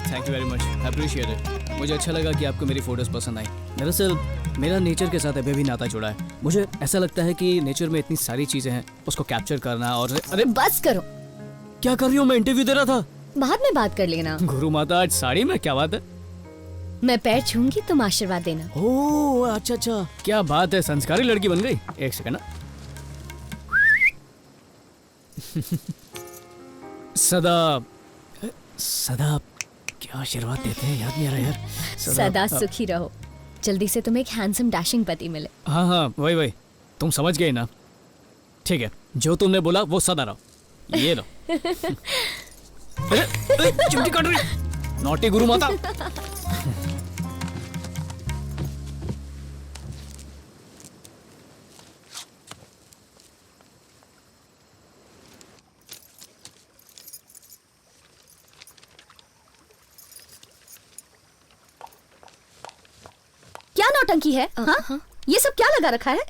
Thank you very much, appreciate it. मुझे अच्छा लगा कि आपको मेरी फोटोज पसंद आई। दरअसल मेरा नेचर के साथ अभी भी नाता जुड़ा है। मुझे ऐसा लगता है कि नेचर में इतनी सारी चीजें हैं, उसको कैप्चर करना। और अरे बस करो। क्या कर रही हूँ? मैं इंटरव्यू दे रहा था। बाद में बात कर लेना। गुरु माता, आज साड़ी में क्या बात है? मैं पैर छूंगी, तुम आशीर्वाद देना। ओह अच्छा अच्छा, क्या बात है, संस्कारी लड़की बन गई। एक सेकंड ना। सदा सदा क्या आशीर्वाद देते हैं, याद नहीं आ रहा यार। सदा सुखी रहो। जल्दी से तुम्हें एक हैंडसम डैशिंग पति मिले। हाँ हाँ, वही तुम समझ गए ना? ठीक है, जो तुमने बोला वो सदा रहो। ये लो। चिमटी काट रही, नॉटी गुरु माता। क्या नौटंकी है? हाँ? ये सब क्या लगा रखा है?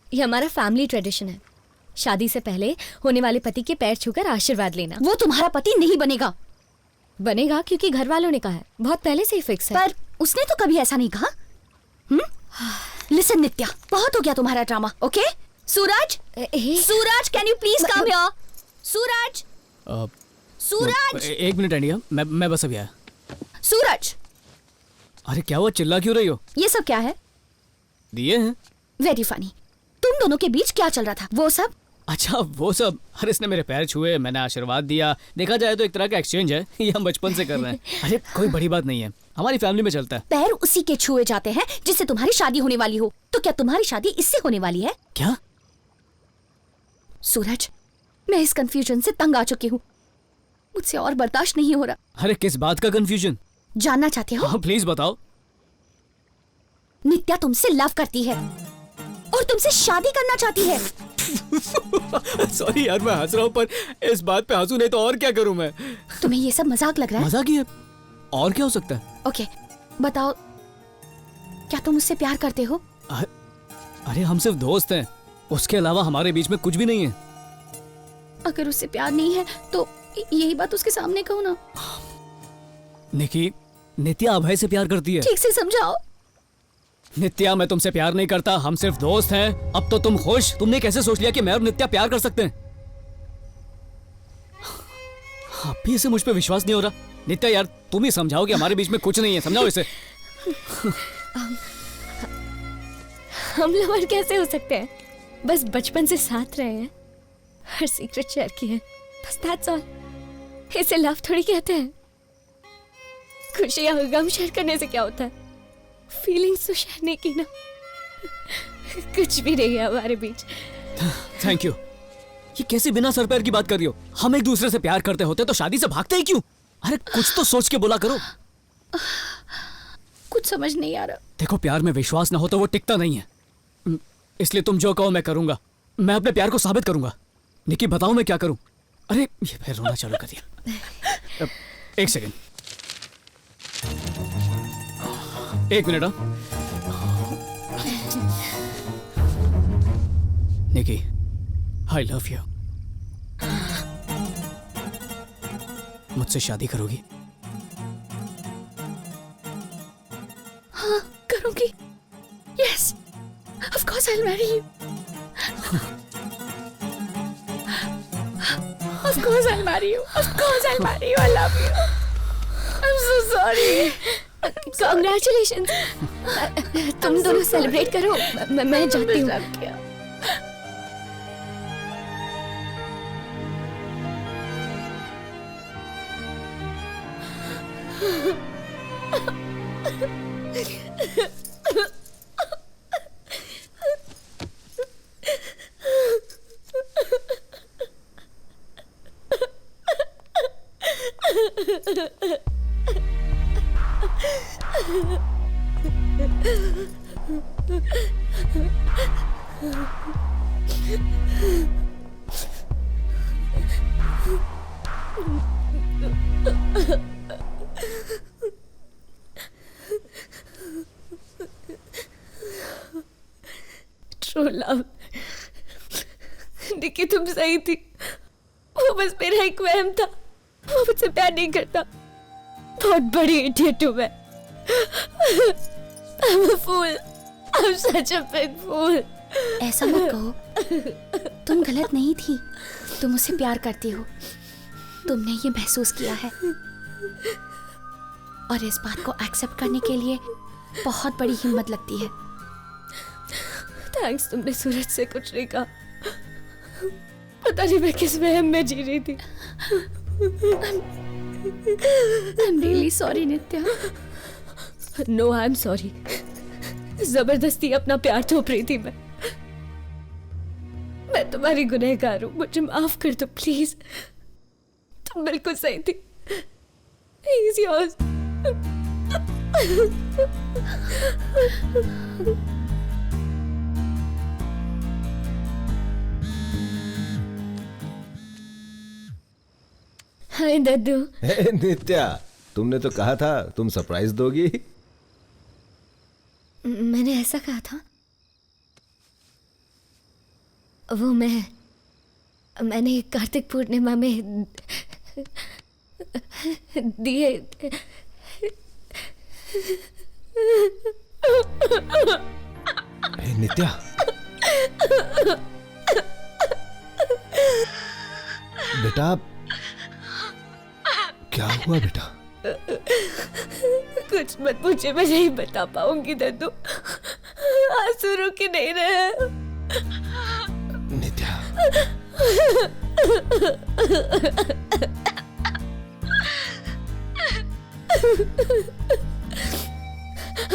ये हमारा फैमिली ट्रेडिशन है। शादी से पहले होने वाले पति के पैर छूकर आशीर्वाद लेना। वो तुम्हारा पति नहीं बनेगा। बनेगा क्योंकि घर वालों ने कहा है, बहुत पहले से ही फिक्स है। पर उसने तो कभी ऐसा नहीं कहा। लिसन नित्या, बहुत हो गया तुम्हारा drama. Okay? Suraj, Suraj, can you please come here? Suraj, Suraj, एक मिनट इंडिया, मैं बस अभी आया। सूरज, अरे क्या हुआ, चिल्ला क्यों रही हो? ये सब क्या है? दिए हैं। Very funny. तुम दोनों के बीच क्या चल रहा था? वो सब? अच्छा वो सब, अरे इसने मेरे पैर छुए, मैंने आशीर्वाद दिया। देखा जाए तो एक तरह का एक्सचेंज है, ये हम बचपन से कर रहे हैं। अरे कोई बड़ी बात नहीं है, हमारी फैमिली में चलता है। पैर उसी के छुए जाते हैं जिससे तुम्हारी शादी होने वाली हो। तो क्या तुम्हारी शादी इससे होने वाली है? क्या? सूरज, मैं इस कंफ्यूजन से तंग आ चुकी हूँ, मुझसे और बर्दाश्त नहीं हो रहा। अरे किस बात का कंफ्यूजन? जानना चाहते हो? हाँ प्लीज बताओ। नित्या तुमसे लव करती है और तुमसे शादी करना चाहती है। सॉरी यार, मैं हंस रहा हूँ, पर इस बात पे हंसू नहीं तो और क्या करूँ मैं? तुम्हें ये सब मजाक लग रहा है? मजाक ही है, और क्या हो सकता है? ओके बताओ, क्या तुम मुझसे प्यार करते हो? अरे हम सिर्फ दोस्त हैं, उसके अलावा हमारे बीच में कुछ भी नहीं है। अगर उससे प्यार नहीं है तो यही बात उसके सामने कहो ना। निकी, नित्या अभय से प्यार करती है। ठीक से समझाओ। नित्या, मैं तुमसे प्यार नहीं करता, हम सिर्फ दोस्त हैं। अब तो तुम खुश? तुमने कैसे सोच लिया कि मैं और नित्या प्यार कर सकते हैं? अब भी इसे मुझ पे विश्वास नहीं हो रहा। नित्या यार, तुम ही समझाओ कि हमारे बीच में कुछ नहीं है, समझाओ इसे। हम लवर कैसे हो सकते हैं? बस बचपन से साथ रहे हैं, हर सीक्रेट शेयर किए हैं, बस दैट्स ऑल। इसे लव थोड़ी कहते हैं। खुशी या गम शेयर करने से क्या होता है? फीलिंग्स तो शेयर नहीं की ना। कुछ भी नहीं है हमारे बीच। Thank you. ये कैसे बिना सर पैर की बात कर रही हो? हम एक दूसरे से प्यार करते होते तो शादी से भागते ही क्यों? अरे कुछ तो सोच के बोला करो। कुछ समझ नहीं आ रहा। देखो, प्यार में विश्वास ना हो तो वो टिकता नहीं है, इसलिए तुम जो कहो मैं करूंगा। मैं अपने प्यार को साबित करूंगा। निकी बताओ मैं क्या करूं? अरे ये फिर रोना चालू कर दिया। एक सेकंड, एक minute. Nikki, I love you. मुझसे शादी करोगी? हाँ करूंगी। Yes, of course I will marry you. Of course I will marry you. Of course I will marry you. I love you. I am so sorry. Congratulations. तुम दोनों celebrate करो, मैं जाती हूँ। True love. निकी तुम सही थी, वो बस मेरा एक वहम था। वो मुझसे प्यार नहीं करता। बहुत बड़ी इडियट हूँ मैं। I'm a fool. I'm such a big fool. ऐसा मत कहो, तुम गलत नहीं थी। तुम उसे प्यार करती हो, तुमने ये महसूस किया है, और इस बात को एक्सेप्ट करने के लिए बहुत बड़ी हिम्मत लगती है। थैंक्स, तुमने सूरज से कुछ नहीं कहा। पता नहीं मैं किस वहम में जी रही थी। I'm really sorry Nitya. No, I'm sorry. जबरदस्ती अपना प्यार थोप रही थी मैं तुम्हारी गुनहगार हूँ, मुझे माफ कर दो प्लीज। तुम बिल्कुल सही थी। He's yours. हाय दद्दू। नित्या, तुमने तो कहा था तुम सरप्राइज दोगी। मैंने ऐसा कहा था? वो मैंने कार्तिक पूर्णिमा में दिए। नित्या, बेटा क्या हुआ बेटा? कुछ मत पूछे, मैं नहीं बता पाऊंगी दद्दू। आंसू रुक ही नहीं रहे। नित्या,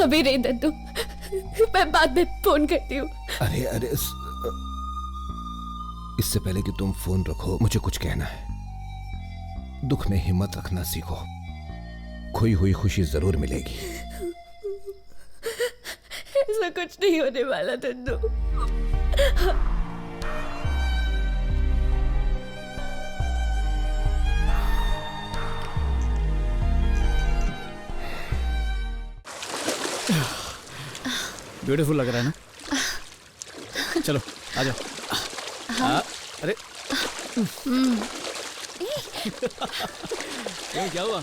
अभी नहीं दद्दू, मैं बाद में फोन करती हूँ। अरे अरे इससे पहले कि तुम फोन रखो, मुझे कुछ कहना है। दुख में हिम्मत रखना सीखो, खोई हुई खुशी जरूर मिलेगी। ऐसा कुछ नहीं होने वाला दद्दू। ब्यूटीफुल लग रहा है ना? चलो आ जाओ। हाँ। अरे क्या हुआ?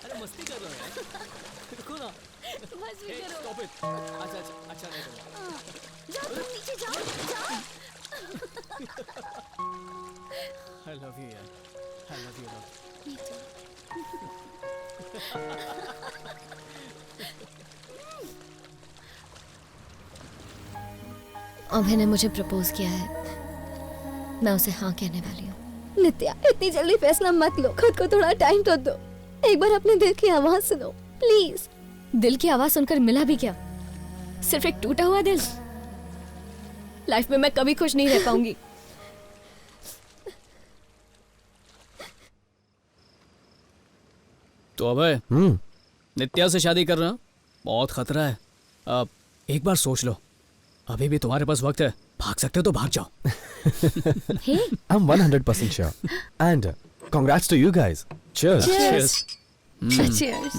अरे मस्ती कर रहा है। रुको ना। Stop it. अच्छा नहीं करो। जाओ तुम नीचे जाओ। I love you यार। I love you love। अभय ने मुझे प्रपोज किया है, मैं उसे हाँ कहने वाली हूँ। नित्या, इतनी जल्दी फैसला मत लो, खुद को थोड़ा टाइम तो दो। एक बार अपने दिल की आवाज सुनो प्लीज। दिल की आवाज सुनकर मिला भी क्या? सिर्फ एक टूटा हुआ दिल। लाइफ में मैं कभी खुश नहीं रह पाऊंगी। तो अभय, नित्या से शादी कर रहा हूं, बहुत खतरा है। अब एक बार सोच लो, अभी भी तुम्हारे पास वक्त है, भाग सकते हो तो भाग जाओ। I'm 100% sure. And congrats to you guys. Cheers. Cheers. Cheers.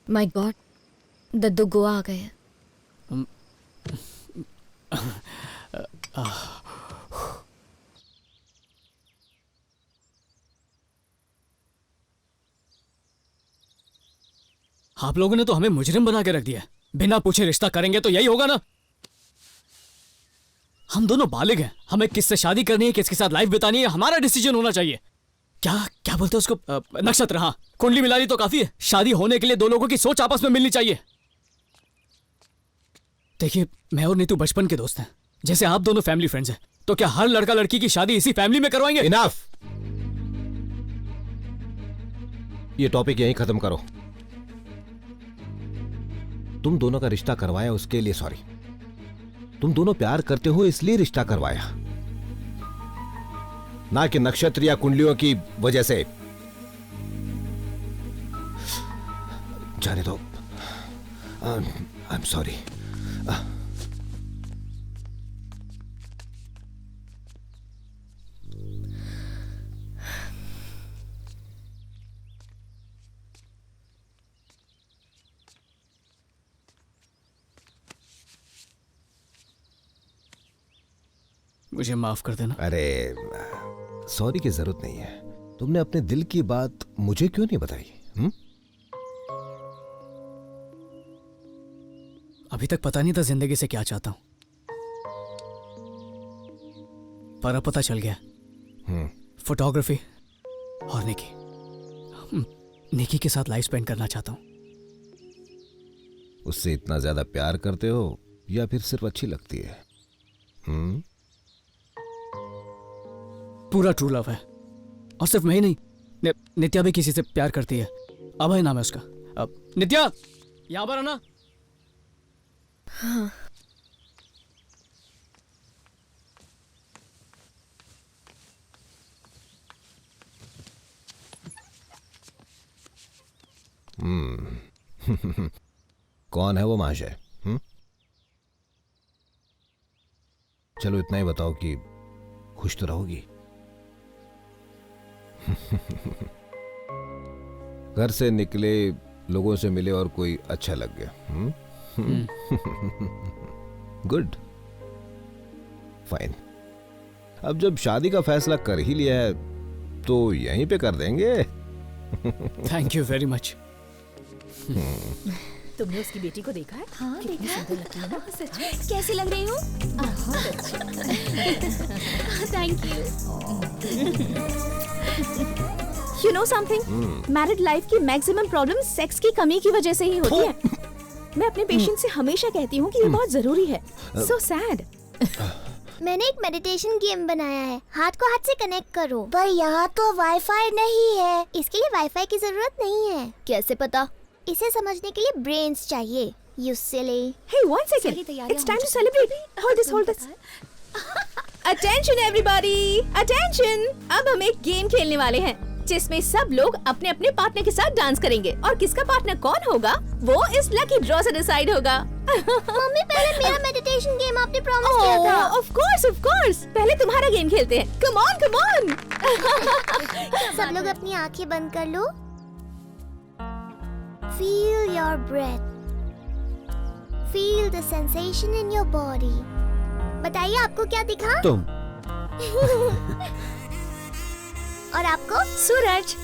My God, दद्दू गोवा आ गए हैं। आप लोगों ने तो हमें मुजरिम बना के रख दिया। बिना पूछे रिश्ता करेंगे तो यही होगा ना? हम दोनों बालिग हैं, हमें किससे शादी करनी है, किसके साथ लाइफ बितानी है, हमारा डिसीजन होना चाहिए। क्या क्या बोलते हैं उसको? नक्षत्र। हाँ, कुंडली मिला ली तो काफी है। शादी होने के लिए दो लोगों की सोच आपस में मिलनी चाहिए। देखिए, मैं और नीतू बचपन के दोस्त हैं, जैसे आप दोनों फैमिली फ्रेंड्स हैं, तो क्या हर लड़का लड़की की शादी इसी फैमिली में करवाएंगे? इनफ। ये टॉपिक यहीं खत्म करो। तुम दोनों का रिश्ता करवाया उसके लिए सॉरी। तुम दोनों प्यार करते हो इसलिए रिश्ता करवाया, ना कि नक्षत्र या कुंडलियों की वजह से। जाने दो। I am sorry. मुझे माफ कर देना। अरे सॉरी की जरूरत नहीं है। तुमने अपने दिल की बात मुझे क्यों नहीं बताई? अभी तक पता नहीं था जिंदगी से क्या चाहता हूं, पर अब पता चल गया। फोटोग्राफी और निकी के साथ लाइफ स्पेंड करना चाहता हूं। उससे इतना ज्यादा प्यार करते हो या फिर सिर्फ अच्छी लगती है? पूरा ट्रू लव है, और सिर्फ मैं ही नहीं, नित्या भी किसी से प्यार करती है। अभय नाम है उसका। अब नित्या, यहां पर आना। हाँ। कौन है वो महाशय? चलो इतना ही बताओ कि खुश तो रहोगी। घर से निकले, लोगों से मिले और कोई अच्छा लग गया। Good, fine. अब जब शादी का फैसला कर ही लिया है तो यहीं पे कर देंगे। Thank you very much. तुमने उसकी बेटी को देखा है? हाँ, देखा है। लगती है ना? सच में। कैसी लग रही हूँ? बहुत अच्छी। Thank you. You know something? Married life की मैक्सिमम प्रॉब्लम सेक्स की कमी की वजह से ही होती है। मैं अपने पेशेंट से हमेशा कहती हूँ कि ये बहुत जरूरी है। So sad. मैंने एक मेडिटेशन गेम बनाया है, हाथ को हाथ से कनेक्ट करो। पर यहाँ तो वाईफाई नहीं है। इसके लिए वाईफाई की जरूरत नहीं है। कैसे पता? इसे समझने के लिए ब्रेन्स चाहिए। You silly. Hey, one second. It's time to celebrate. Hold this. Attention everybody. Attention. अब हम एक गेम खेलने वाले हैं जिसमें सब लोग अपने अपने पार्टनर के साथ डांस करेंगे और किसका पार्टनर कौन होगा वो इस लकी ड्रॉ से डिसाइड होगा। मम्मी पहले मेरा मेडिटेशन गेम आपने प्रॉमिस किया था। Of course. पहले तुम्हारा गेम खेलते हैं। Come on. सब लोग अपनी आंखें बंद कर लो। Feel your breath. Feel the sensation in your body. बताइए आपको क्या दिखा? तुम। और आपको? सूरज।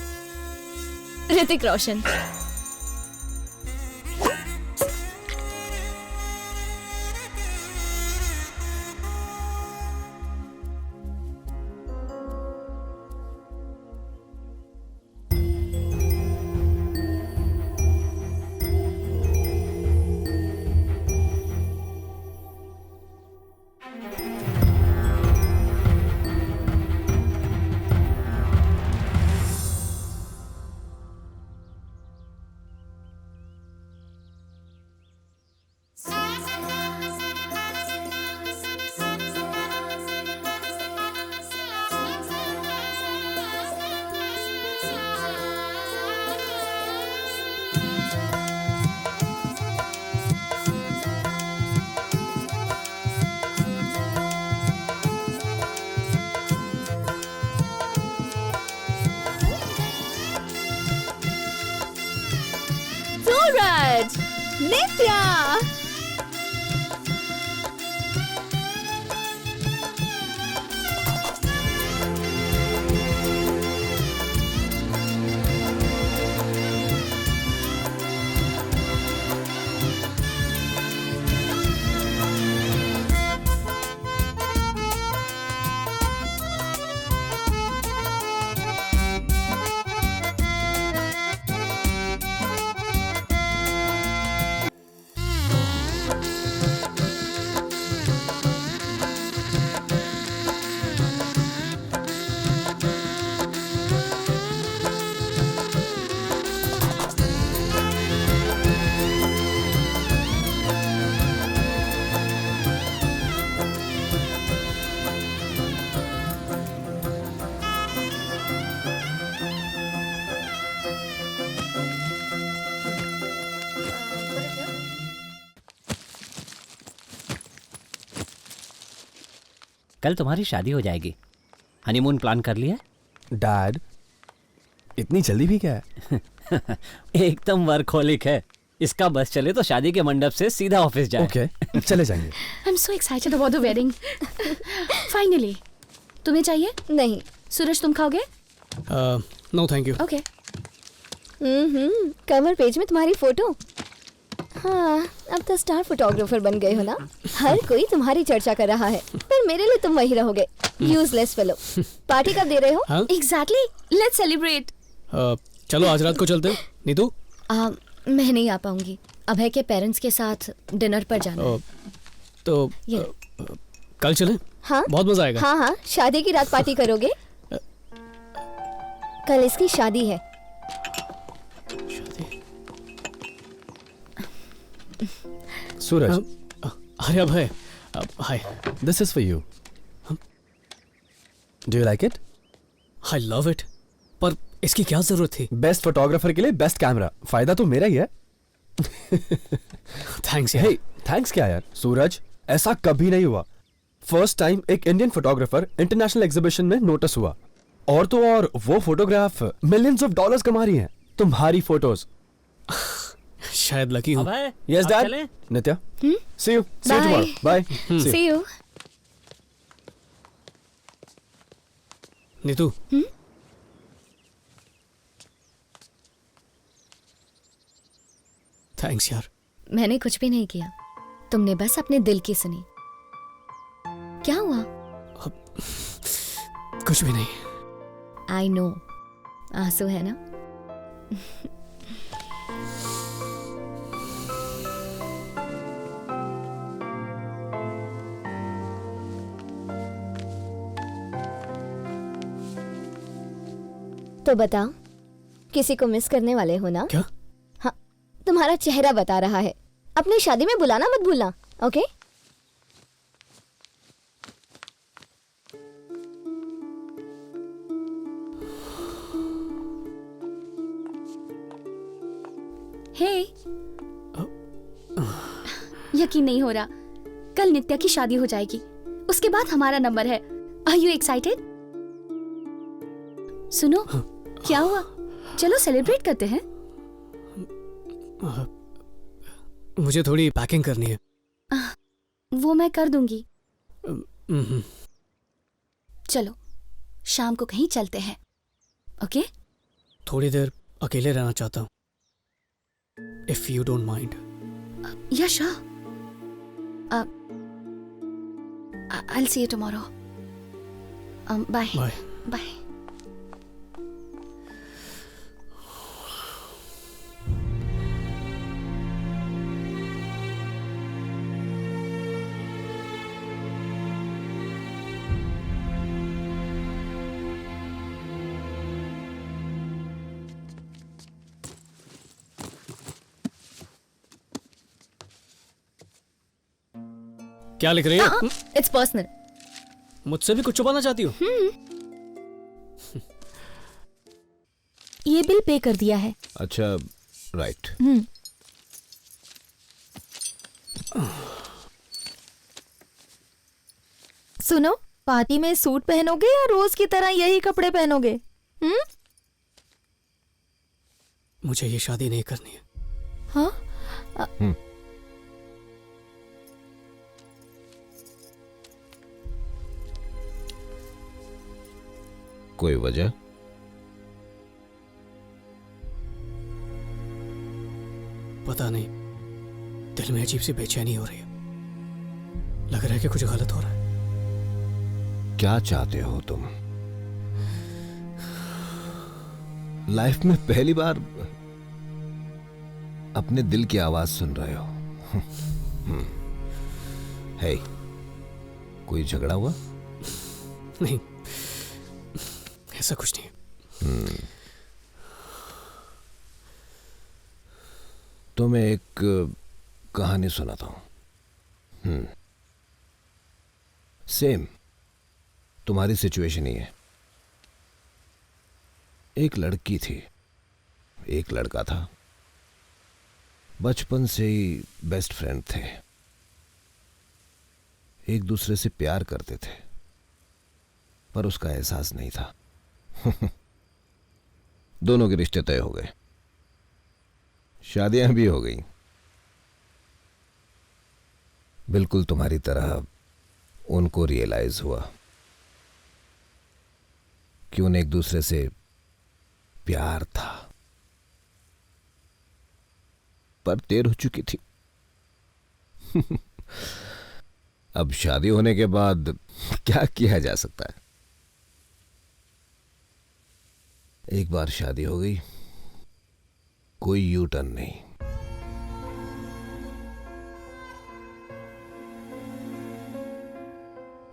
ऋतिक रोशन। सूरज, नित्या। कल तुम्हारी शादी हो जाएगी। हनीमून प्लान कर लिया? डैड, इतनी जल्दी भी क्या है? एकदम वर्कहोलिक है। इसका बस चले तो शादी के मंडप से सीधा ऑफिस जाए। ओके, चले जाएंगे। I'm so excited about the wedding. Finally. तुम्हें चाहिए? नहीं। सूरज तुम खाओगे? No thank you. Okay. Cover page में तुम्हारी फोटो। हाँ, अब तो स्टार फोटोग्राफर बन गए हो ना। हर कोई तुम्हारी चर्चा कर रहा है, पर मेरे लिए तुम वही रहोगे, यूजलेस फेलो। पार्टी कब दे रहे हो? Exactly. Let's celebrate. चलो आज रात को चलते हैं। नीतू? मैं नहीं आ पाऊंगी। अभय के पेरेंट्स के साथ डिनर पर जाना है। तो कल चलें? हाँ, बहुत मजा आएगा। हाँ, शादी की रात पार्टी करोगे? कल इसकी शादी है। सूरज। अरे अभय, हाय। This is for you. Do you like it? I love it. पर इसकी क्या जरूरत थी? बेस्ट फोटोग्राफर के लिए बेस्ट कैमरा। फायदा तो मेरा ही है। थैंक्स यार। हे, थैंक्स क्या यार? सूरज, ऐसा कभी नहीं हुआ। फर्स्ट टाइम एक इंडियन फोटोग्राफर इंटरनेशनल एग्जीबिशन में नोटिस हुआ। और तो और वो फोटोग्राफ मिलियंस ऑफ डॉलर्स कमा रही हैं। तुम्हारी फोटोज। शायद लकी हूँ। Yes dad. Nitya, see you tomorrow. Bye. See you. Neetu, thanks यार। मैंने कुछ भी नहीं किया, तुमने बस अपने दिल की सुनी। क्या हुआ? कुछ भी नहीं। आई नो, आंसू है ना? तो बताओ, किसी को मिस करने वाले हो ना? क्या? हाँ, तुम्हारा चेहरा बता रहा है। अपनी शादी में बुलाना मत भूलना, ओके? हे, यकीन नहीं हो रहा, कल नित्या की शादी हो जाएगी, उसके बाद हमारा नंबर है। Are you excited? सुनो, क्या हुआ? चलो सेलिब्रेट करते हैं। मुझे थोड़ी पैकिंग करनी है। वो मैं कर दूंगी। चलो शाम को कहीं चलते हैं, ओके? थोड़ी देर अकेले रहना चाहता हूँ, इफ यू डोंट माइंड। या sure. I'll see you tomorrow. Bye. Bye. Bye. क्या लिख रही है? It's personal. मुझसे भी कुछ छुपाना चाहती हो? ये बिल पे कर दिया है। अच्छा, राइट। सुनो, पार्टी में सूट पहनोगे या रोज की तरह यही कपड़े पहनोगे? मुझे ये शादी नहीं करनी है। हाँ? कोई वजह? पता नहीं, दिल में अजीब सी बेचैनी हो रही है। लग रहा है कि कुछ गलत हो रहा है। क्या चाहते हो तुम? लाइफ में पहली बार अपने दिल की आवाज सुन रहे हो। है, कोई झगड़ा हुआ? नहीं, ऐसा कुछ नहीं। तो मैं एक कहानी सुनाता हूं। सेम तुम्हारी सिचुएशन ही है। एक लड़की थी, एक लड़का था, बचपन से ही बेस्ट फ्रेंड थे, एक दूसरे से प्यार करते थे, पर उसका एहसास नहीं था। दोनों के रिश्ते तय हो गए, शादियां भी हो गई। बिल्कुल तुम्हारी तरह उनको रियलाइज हुआ कि उन्हें एक दूसरे से प्यार था, पर देर हो चुकी थी। अब शादी होने के बाद क्या किया जा सकता है? एक बार शादी हो गई, कोई यू टर्न नहीं।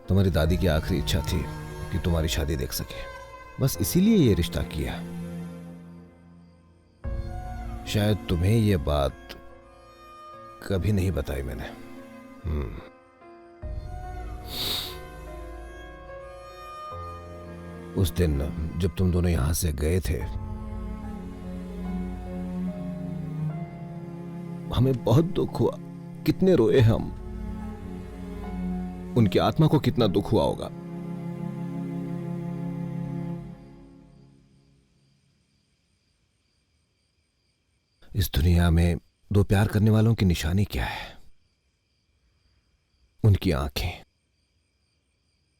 तुम्हारी दादी की आखिरी इच्छा थी कि तुम्हारी शादी देख सके, बस इसीलिए ये रिश्ता किया। शायद तुम्हें ये बात कभी नहीं बताई मैंने। उस दिन जब तुम दोनों यहां से गए थे, हमें बहुत दुख हुआ। कितने रोए हम, उनकी आत्मा को कितना दुख हुआ होगा। इस दुनिया में दो प्यार करने वालों की निशानी क्या है? उनकी आंखें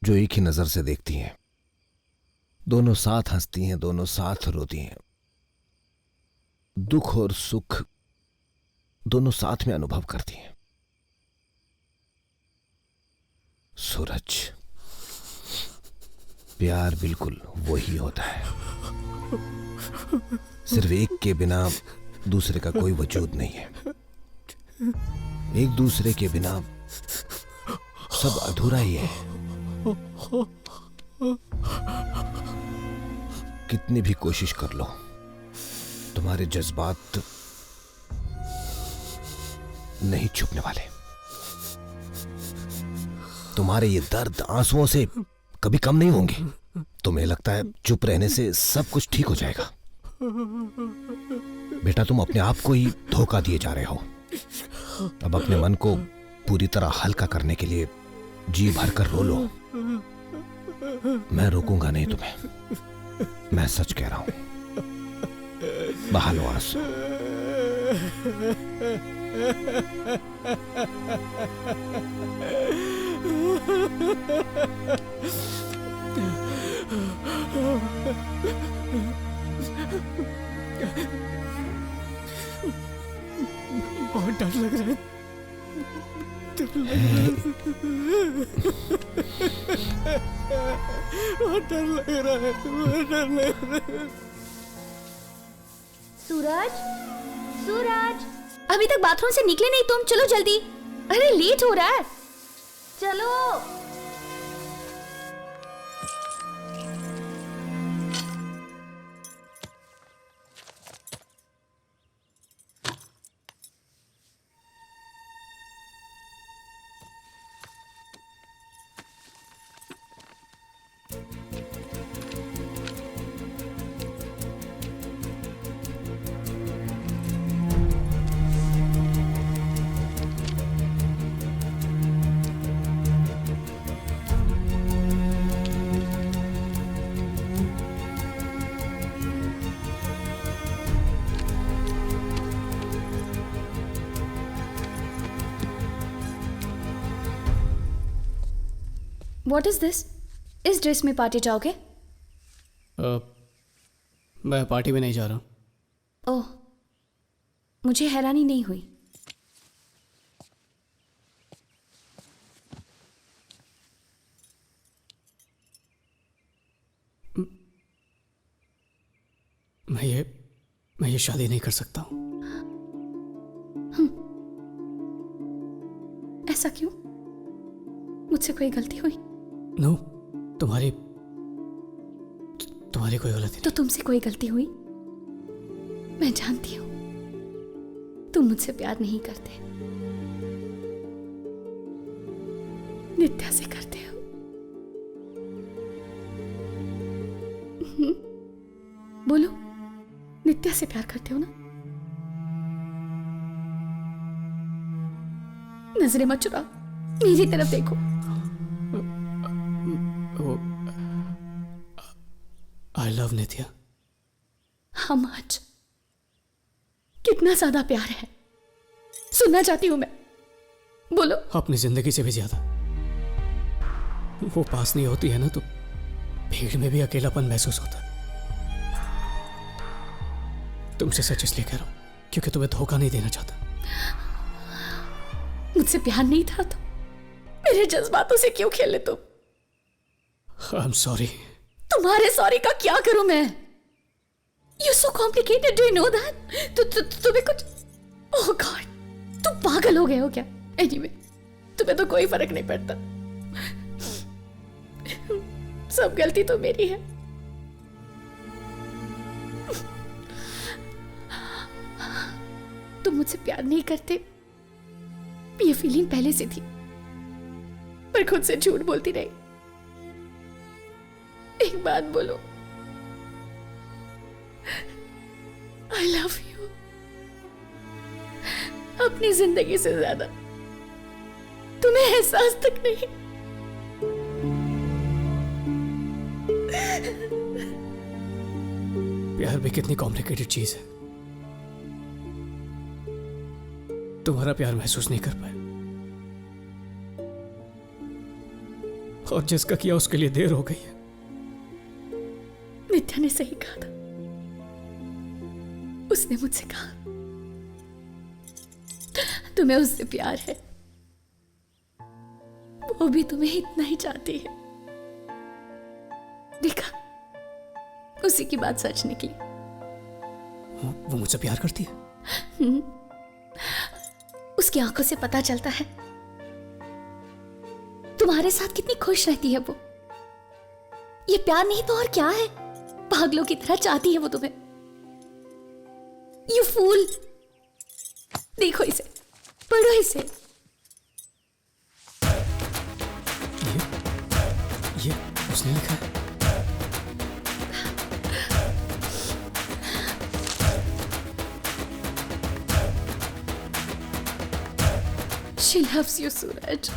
जो एक ही नजर से देखती हैं, दोनों साथ हंसती हैं, दोनों साथ रोती हैं, दुख और सुख दोनों साथ में अनुभव करती हैं। सूरज, प्यार बिल्कुल वही होता है, सिर्फ एक के बिना दूसरे का कोई वजूद नहीं है। एक दूसरे के बिना सब अधूरा ही है। कितनी भी कोशिश कर लो, तुम्हारे जज्बात नहीं छुपने वाले। तुम्हारे ये दर्द आंसुओं से कभी कम नहीं होंगे। तुम्हें लगता है चुप रहने से सब कुछ ठीक हो जाएगा। बेटा, तुम अपने आप को ही धोखा दिए जा रहे हो। अब अपने मन को पूरी तरह हल्का करने के लिए जी भरकर रो लो। मैं रोकूंगा नहीं तुम्हें, मैं सच कह रहा हूं। बहा लो आंसू। बहुत डर लग रहा है। बहुत डर लग रहा है। बहुत डर लग रहा है। सूरज, सूरज, अभी तक बाथरूम से निकले नहीं तुम? चलो जल्दी, अरे लेट हो रहा है, चलो। What is this? इस ड्रेस में पार्टी जाओगे? मैं पार्टी में नहीं जा रहा हूँ। ओह, मुझे हैरानी नहीं हुई। मैं ये शादी नहीं कर सकता हूँ। ऐसा क्यों? मुझसे कोई गलती हुई? नो, तुम्हारी कोई गलती नहीं। तो तुमसे कोई गलती हुई? मैं जानती हूँ तुम मुझसे प्यार नहीं करते, नित्या से करते हो। बोलो, नित्या से प्यार करते हो ना? नजरें मत चुराओ, मेरी तरफ देखो। I love Nitya. How much? कितना ज्यादा प्यार है, सुनना चाहती हूं मैं। बोलो। अपनी जिंदगी से भी ज्यादा। वो पास नहीं होती है ना तो भीड़ में भी अकेलापन महसूस होता है। तुमसे सच इसलिए कह रहा हूं क्योंकि तुम्हें धोखा नहीं देना चाहता। मुझसे प्यार नहीं था तो मेरे जज्बातों से क्यों खेले तुम? I'm sorry। तुम्हारे सॉरी का क्या करूं मैं? You're so complicated, do you know that? तुम्हें कुछ, oh God, तुम पागल हो गए हो क्या? Anyway, तुम्हें तो कोई फर्क नहीं पड़ता। सब गलती तो मेरी है। तुम मुझसे प्यार नहीं करते, ये फीलिंग पहले से थी, पर खुद से झूठ बोलती रही। एक बात बोलो, I love you। अपनी जिंदगी से ज्यादा तुम्हें एहसास तक नहीं। प्यार भी कितनी कॉम्प्लिकेटेड चीज है। तुम्हारा प्यार महसूस नहीं कर पाया, और जिसका किया उसके लिए देर हो गई है। नित्या ने सही कहा था। उसने मुझसे कहा तुम्हें उससे प्यार है, वो भी तुम्हें इतना ही चाहती है। देखा, उसी की बात सच निकली। वो मुझसे प्यार करती है? उसकी आंखों से पता चलता है तुम्हारे साथ कितनी खुश रहती है वो। ये प्यार नहीं तो और क्या है? पागलों की तरह चाहती है वो तुम्हें। You fool. देखो इसे, पढ़ो इसे। ये उसने लिखा है। She loves you, Suraj.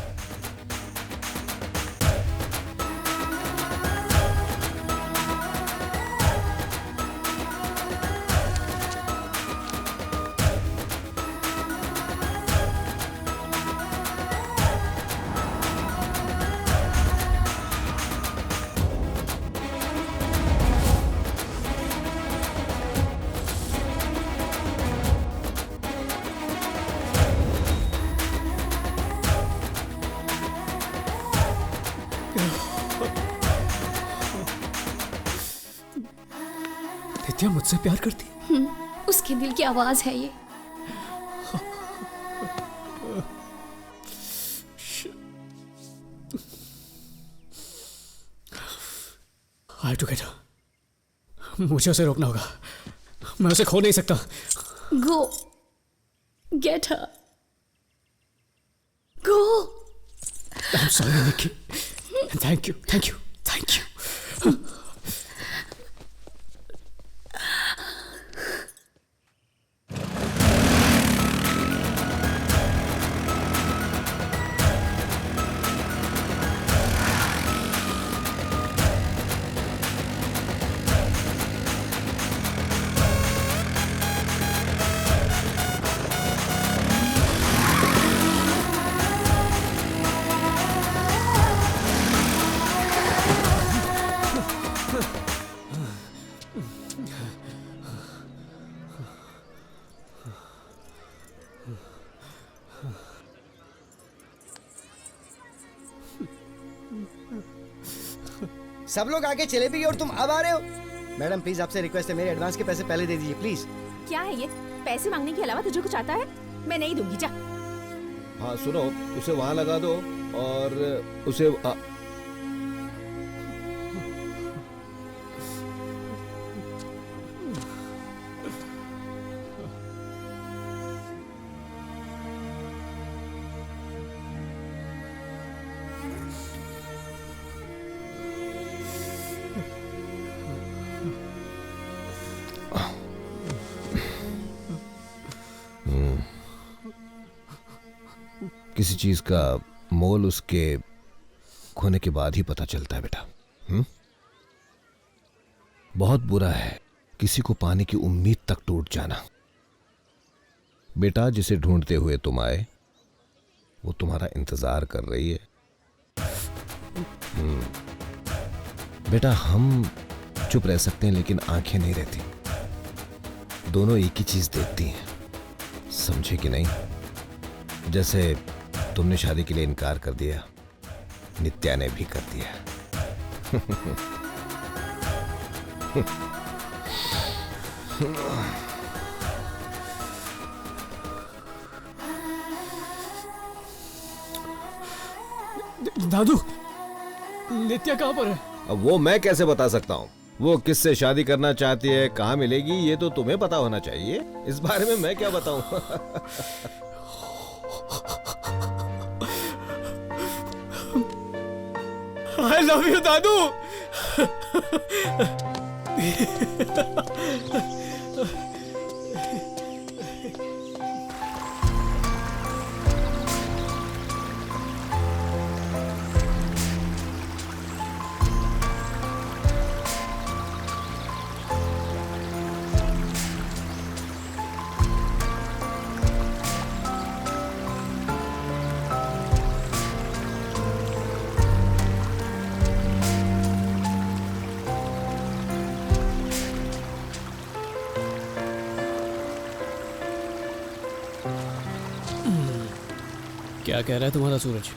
नित्या मुझसे प्यार करती है? उसके दिल की आवाज है ये। I have to get her. मुझे उसे रोकना होगा। मैं उसे खो नहीं सकता। Go. Get her. Go. I'm sorry, Nikki. Thank you, thank you, thank you. सब लोग आगे चले भी गए और तुम अब आ रहे हो। मैडम प्लीज आपसे रिक्वेस्ट है, मेरे एडवांस के पैसे पहले दे दीजिए प्लीज। क्या है ये? पैसे मांगने के अलावा तुझे कुछ आता है? मैं नहीं दूंगी, जा। हाँ सुनो, उसे वहां लगा दो और उसे किसी चीज का मोल उसके खोने के बाद ही पता चलता है बेटा। बहुत बुरा है किसी को पाने की उम्मीद तक टूट जाना। बेटा, जिसे ढूंढते हुए तुम आए वो तुम्हारा इंतजार कर रही है। बेटा, हम चुप रह सकते हैं लेकिन आंखें नहीं रहती। दोनों एक ही चीज देखती हैं, समझे कि नहीं? जैसे तुमने शादी के लिए इनकार कर दिया, नित्या ने भी कर दिया। दादू, नित्या कहाँ पर है? अब वो मैं कैसे बता सकता हूँ? वो किससे शादी करना चाहती है, कहाँ मिलेगी, ये तो तुम्हें पता होना चाहिए। इस बारे में मैं क्या बताऊं? I love you, दादू। क्या कह रहा है तुम्हारा सूरज?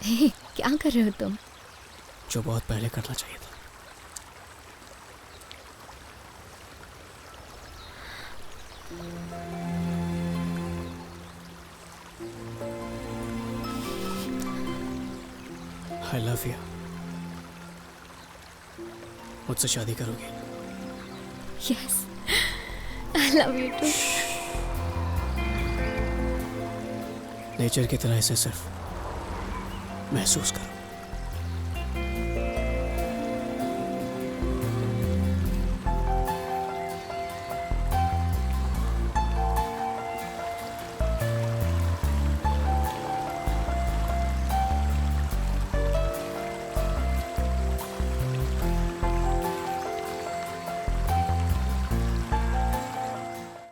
हे, क्या कर रहे हो तुम? जो बहुत पहले करना चाहिए था। I love you. मुझसे शादी करोगे? Yes, I love you too. Nature की तरह इसे सिर्फ महसूस करो।